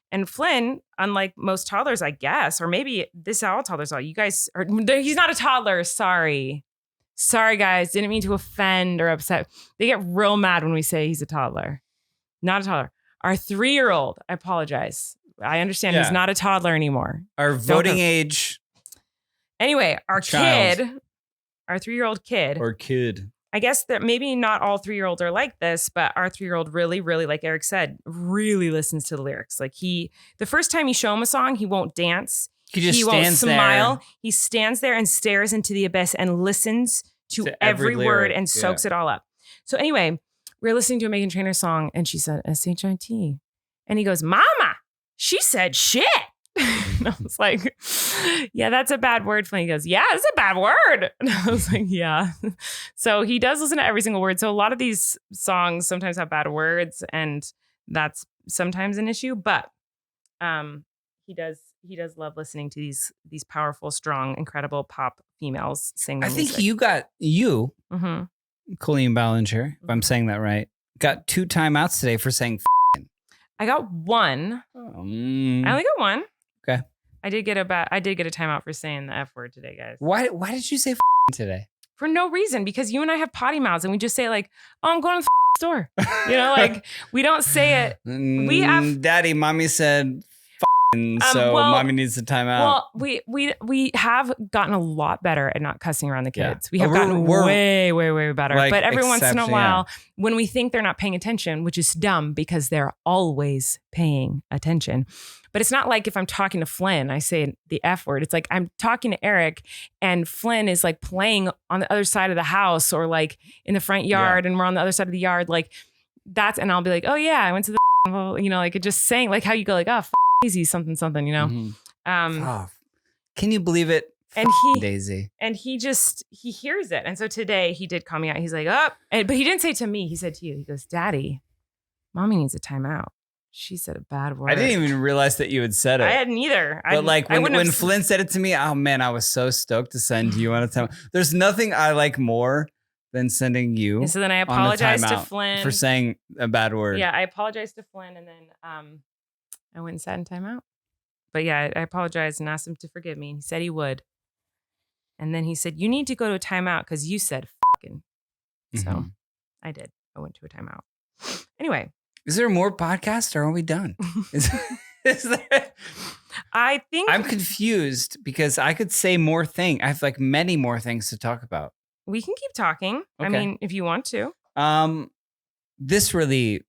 And Flynn, unlike most toddlers, I guess, or maybe this is all toddlers are. You guys are. He's not a toddler. Sorry, guys. Didn't mean to offend or upset. They get real mad when we say he's a toddler. Not a toddler. Our 3-year-old. I apologize. I understand he's not a toddler anymore. Our voting age. Anyway, our child. kid, our 3-year-old kid. Or kid. I guess that maybe not all 3-year-olds are like this, but our 3-year-old really, really, like Erik said, really listens to the lyrics. The first time you show him a song, he won't dance. He won't smile. He stands there and stares into the abyss and listens to every word and soaks it all up. So anyway, we were listening to a Meghan Trainor song and she said S-H-I-T. And he goes, Mama, she said shit. And I was like, yeah, that's a bad word. And he goes, yeah, it's a bad word. And I was like, yeah. So he does listen to every single word. So a lot of these songs sometimes have bad words and that's sometimes an issue. But he does love listening to these powerful, strong, incredible pop females sing. I think you, Colleen Ballinger, if I'm saying that right, got 2 timeouts today for saying I got 1. I only got 1. Okay. I did get a timeout for saying the F word today, guys. Why did you say today? For no reason, because you and I have potty mouths and we just say like, oh, I'm going to the store. You know, like we don't say it. We have Daddy, Mommy said so Mommy needs a timeout. Well, we have gotten a lot better at not cussing around the kids. We have gotten way, way, way better. Like, but every once in a while, when we think they're not paying attention, which is dumb because they're always paying attention. But it's not like if I'm talking to Flynn, I say the F word. It's like I'm talking to Erik and Flynn is like playing on the other side of the house or like in the front yard and we're on the other side of the yard. Like that's, and I'll be like, oh yeah, I went to the, you know, like it just saying like how you go like, oh, easy something, you know? Can you believe it? And Daisy. And he hears it. And so today he did call me out. He's like, oh, but he didn't say to me, he said to you, he goes, Daddy, Mommy needs a timeout. She said a bad word. I didn't even realize that you had said it. I hadn't either. But like when Flynn said it to me, oh man, I was so stoked to send you on a timeout. There's nothing I like more than sending you. And so then I apologized to Flynn for saying a bad word. Yeah, I apologized to Flynn and then I went and sat in timeout. But yeah, I apologized and asked him to forgive me. And he said he would. And then he said, you need to go to a timeout because you said fucking. So I did. I went to a timeout. Anyway. Is there more podcast or are we done? Is there? I think. I'm confused because I could say more things. I have like many more things to talk about. We can keep talking. Okay. I mean, if you want to. This really.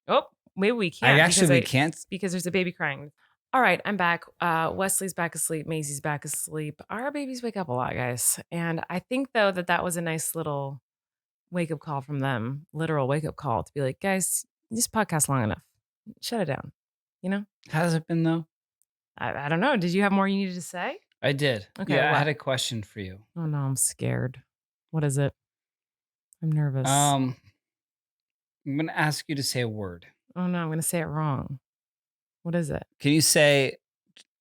Oh, maybe we can't. We can't. Because there's a baby crying. All right, I'm back. Wesley's back asleep. Maisie's back asleep. Our babies wake up a lot, guys. And I think, though, that was a nice little wake-up call from them. Literal wake-up call to be like, guys, this podcast long enough. Shut it down. You know? How's it been, though? I don't know. Did you have more you needed to say? I did. Okay. Yeah, I had a question for you. Oh, no, I'm scared. What is it? I'm nervous. I'm going to ask you to say a word. Oh, no, I'm going to say it wrong. What is it? Can you say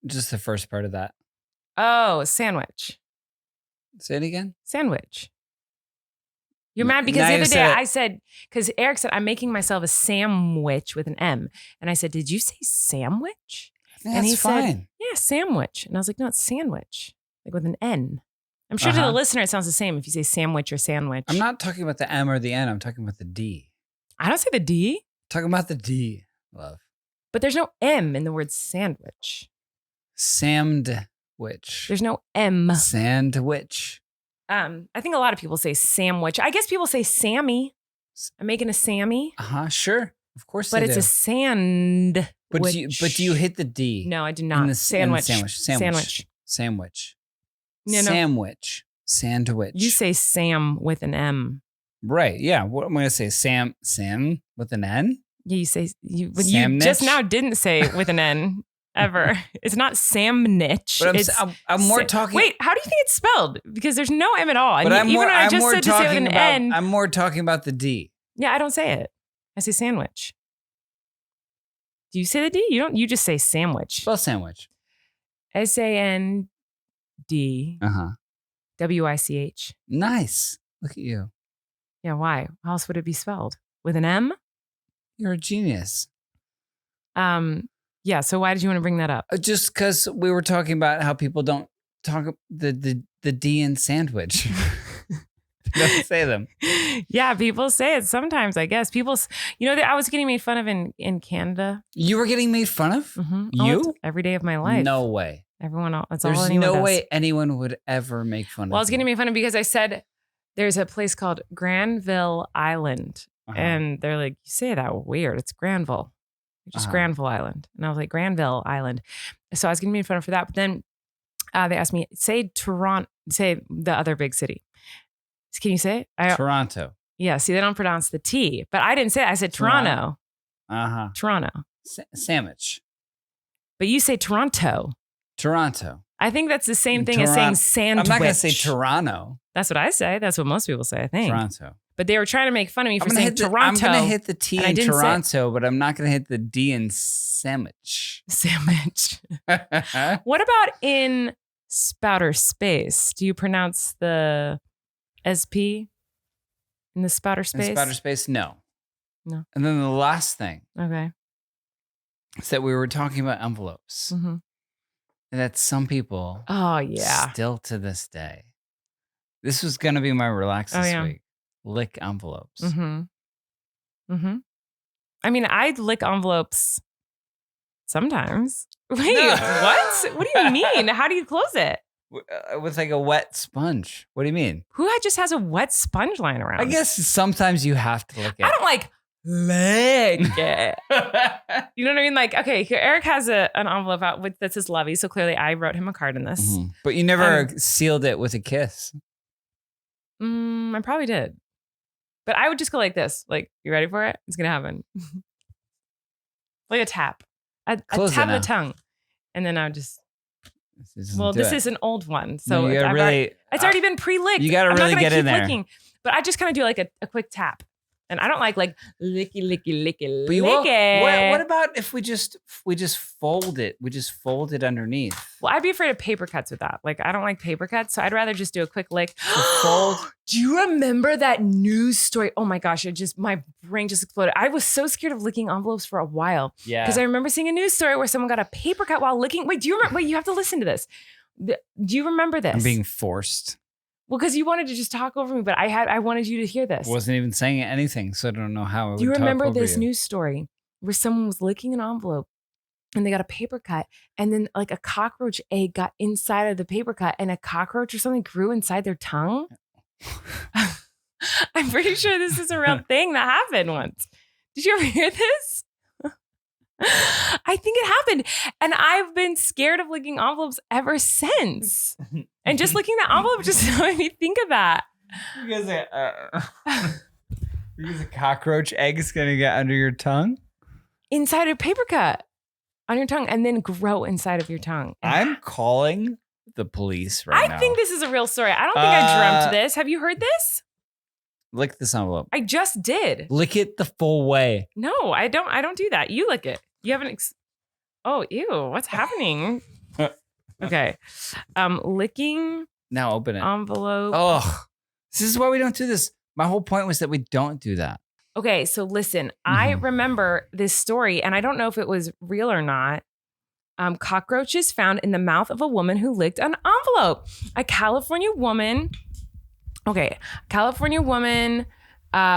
just the first part of that? Oh, sandwich. Say it again. Sandwich. You're mad because the other day I said, because Erik said, I'm making myself a sandwich with an M. And I said, did you say sandwich? I think that's fine. Yeah, sandwich. And I was like, no, it's sandwich. Like with an N. I'm sure to the listener it sounds the same if you say sandwich or sandwich. I'm not talking about the M or the N. I'm talking about the D. I don't say the D. I'm talking about the D, love. But there's no M in the word sandwich. Sandwich. There's no M. Sandwich. I think a lot of people say sandwich. I guess people say Sammy. I'm making a Sammy. Sure. Of course but they it's do. A sand. But do you hit the D? No, I do not. Sandwich. Sandwich. No. Sandwich. Sandwich. You say Sam with an M. Right. Yeah. What am I going to say? Sam with an N? Yeah, you say you just now didn't say it with an N ever. It's not Samnich. But I'm more talking. Wait, how do you think it's spelled? Because there's no M at all. But I just said to say it with an N. I'm more talking about the D. Yeah, I don't say it. I say sandwich. Do you say the D? You don't. You just say sandwich. Spell sandwich. SAND. WICH. Nice. Look at you. Yeah, why? How else would it be spelled? With an M? You're a genius. Yeah, so why did you want to bring that up? Just because we were talking about how people don't talk the D in sandwich. Don't say them. Yeah, people say it sometimes, I guess. I was getting made fun of in Canada. You were getting made fun of? Mm-hmm. You? Every day of my life. No way. Everyone else. There's no way anyone would ever make fun of you. Well, I was getting made fun of because I said there's a place called Granville Island. And they're like, you say that weird. It's Granville. just Granville Island. And I was like, Granville Island. So I was getting made fun of for that. But then they asked me, say Toronto, say the other big city. Can you say it? Toronto. Yeah. See, they don't pronounce the T, but I didn't say it. I said Toronto. Toronto. Sandwich. But you say Toronto. Toronto. I think that's the same thing as saying sandwich. I'm not going to say Toronto. That's what I say. That's what most people say, I think. Toronto. But they were trying to make fun of me for saying Toronto. I'm going to hit the T in Toronto, but I'm not going to hit the D in sandwich. Sandwich. What about in spouter space? Do you pronounce the SP in the spouter space? In spouter space, no. No. And then the last thing. Okay. Is that we were talking about envelopes. Mm-hmm. And that some people. Oh, yeah. Still to this day. This was going to be my relax this week. Lick envelopes. Mm-hmm. Mm-hmm. I mean, I lick envelopes sometimes. Wait, what? What do you mean? How do you close it? With like a wet sponge. What do you mean? Who just has a wet sponge lying around? I guess sometimes you have to lick it. I don't lick it. You know what I mean? Like, okay, here Erik has an envelope out that says Lovey. So clearly I wrote him a card in this. Mm-hmm. But you never sealed it with a kiss. I probably did. But I would just go like this. Like, you ready for it? It's going to happen. Like a tap. A tap of the tongue. And then I would just... This is an old one. So it's already been pre-licked. You got to really get in there. Licking, but I just kind of do like a quick tap. And I don't like licky. What about if we just fold it? We just fold it underneath. Well, I'd be afraid of paper cuts with that. Like, I don't like paper cuts, so I'd rather just do a quick lick. Fold. Do you remember that news story? Oh my gosh, my brain just exploded. I was so scared of licking envelopes for a while. Yeah. Because I remember seeing a news story where someone got a paper cut while licking. Wait, do you remember? Wait, you have to listen to this. Do you remember this? I'm being forced. Well, because you wanted to just talk over me, but I wanted you to hear this. Wasn't even saying anything, so I don't know how I would. Do you remember this news story where someone was licking an envelope and they got a paper cut, and then like a cockroach egg got inside of the paper cut, and a cockroach or something grew inside their tongue? I'm pretty sure this is a real thing that happened once. Did you ever hear this? I think it happened. And I've been scared of licking envelopes ever since. And just licking the envelope just made me think of that. Because a cockroach egg is going to get under your tongue? Inside a paper cut on your tongue and then grow inside of your tongue. I'm calling the police right now. I think this is a real story. I don't think I dreamt this. Have you heard this? Lick this envelope. I just did. Lick it the full way. No, I don't do that. You lick it. You haven't. Oh, ew. What's happening? Okay. Licking. Now open it. Envelope. Oh, this is why we don't do this. My whole point was that we don't do that. Okay. So listen, I remember this story and I don't know if it was real or not. Cockroaches found in the mouth of a woman who licked an envelope. A California woman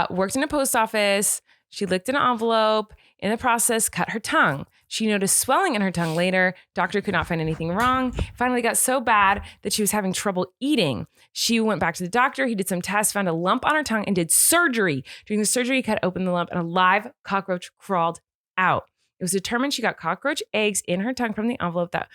worked in a post office. She licked an envelope. In the process, cut her tongue. She noticed swelling in her tongue later. Doctor could not find anything wrong. Finally got so bad that she was having trouble eating. She went back to the doctor. He did some tests, found a lump on her tongue, and did surgery. During the surgery, he cut open the lump, and a live cockroach crawled out. It was determined she got cockroach eggs in her tongue from the envelope that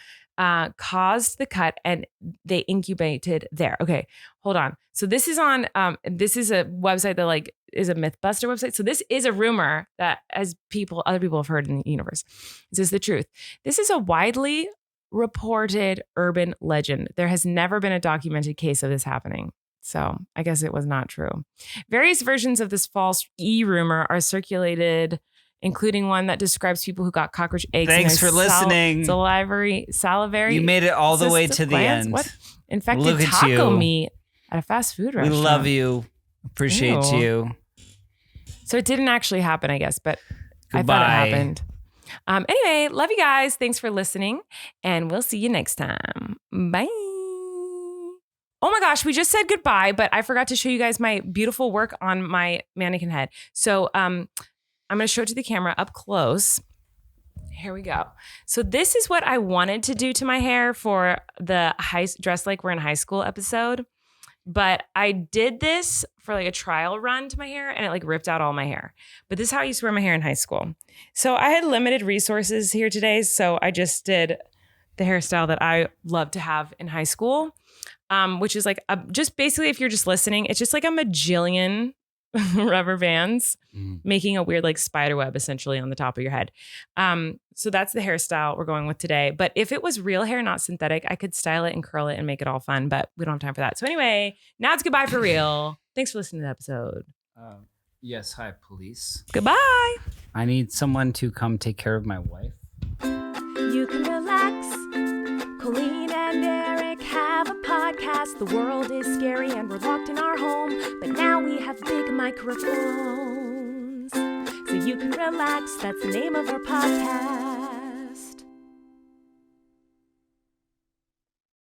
caused the cut, and they incubated there. Okay, hold on. So this is on, this is a website that is a Mythbuster website. So this is a rumor that other people have heard in the universe. This is the truth. This is a widely reported urban legend. There has never been a documented case of this happening. So I guess it was not true. Various versions of this false rumor are circulated, including one that describes people who got cockroach eggs. Thanks for listening. Salivary. You made it all the way to the end. What? Infected taco meat at a fast food restaurant. We love you. Appreciate you. So it didn't actually happen, I guess, but Goodbye. I thought it happened. Anyway, love you guys. Thanks for listening, and we'll see you next time. Bye. Oh my gosh, we just said goodbye, but I forgot to show you guys my beautiful work on my mannequin head. So I'm going to show it to the camera up close. Here we go. So this is what I wanted to do to my hair for the Dress Like We're in High School episode. But I did this for like a trial run to my hair and it like ripped out all my hair. But this is how I used to wear my hair in high school. So I had limited resources here today. So I just did the hairstyle that I loved to have in high school, which is like just basically if you're just listening, it's just like a majillion rubber bands making a weird like spider web essentially on the top of your head. So that's the hairstyle we're going with today. But if it was real hair, not synthetic, I could style it and curl it and make it all fun, but we don't have time for that. So anyway, now it's goodbye for real. Thanks for listening to the episode. Yes. Hi, police. Goodbye. I need someone to come take care of my wife. You can relax. Colleen and Erik have a podcast. The world is scary and we're locked in our home, but now we have big microphones. So you can relax. That's the name of our podcast.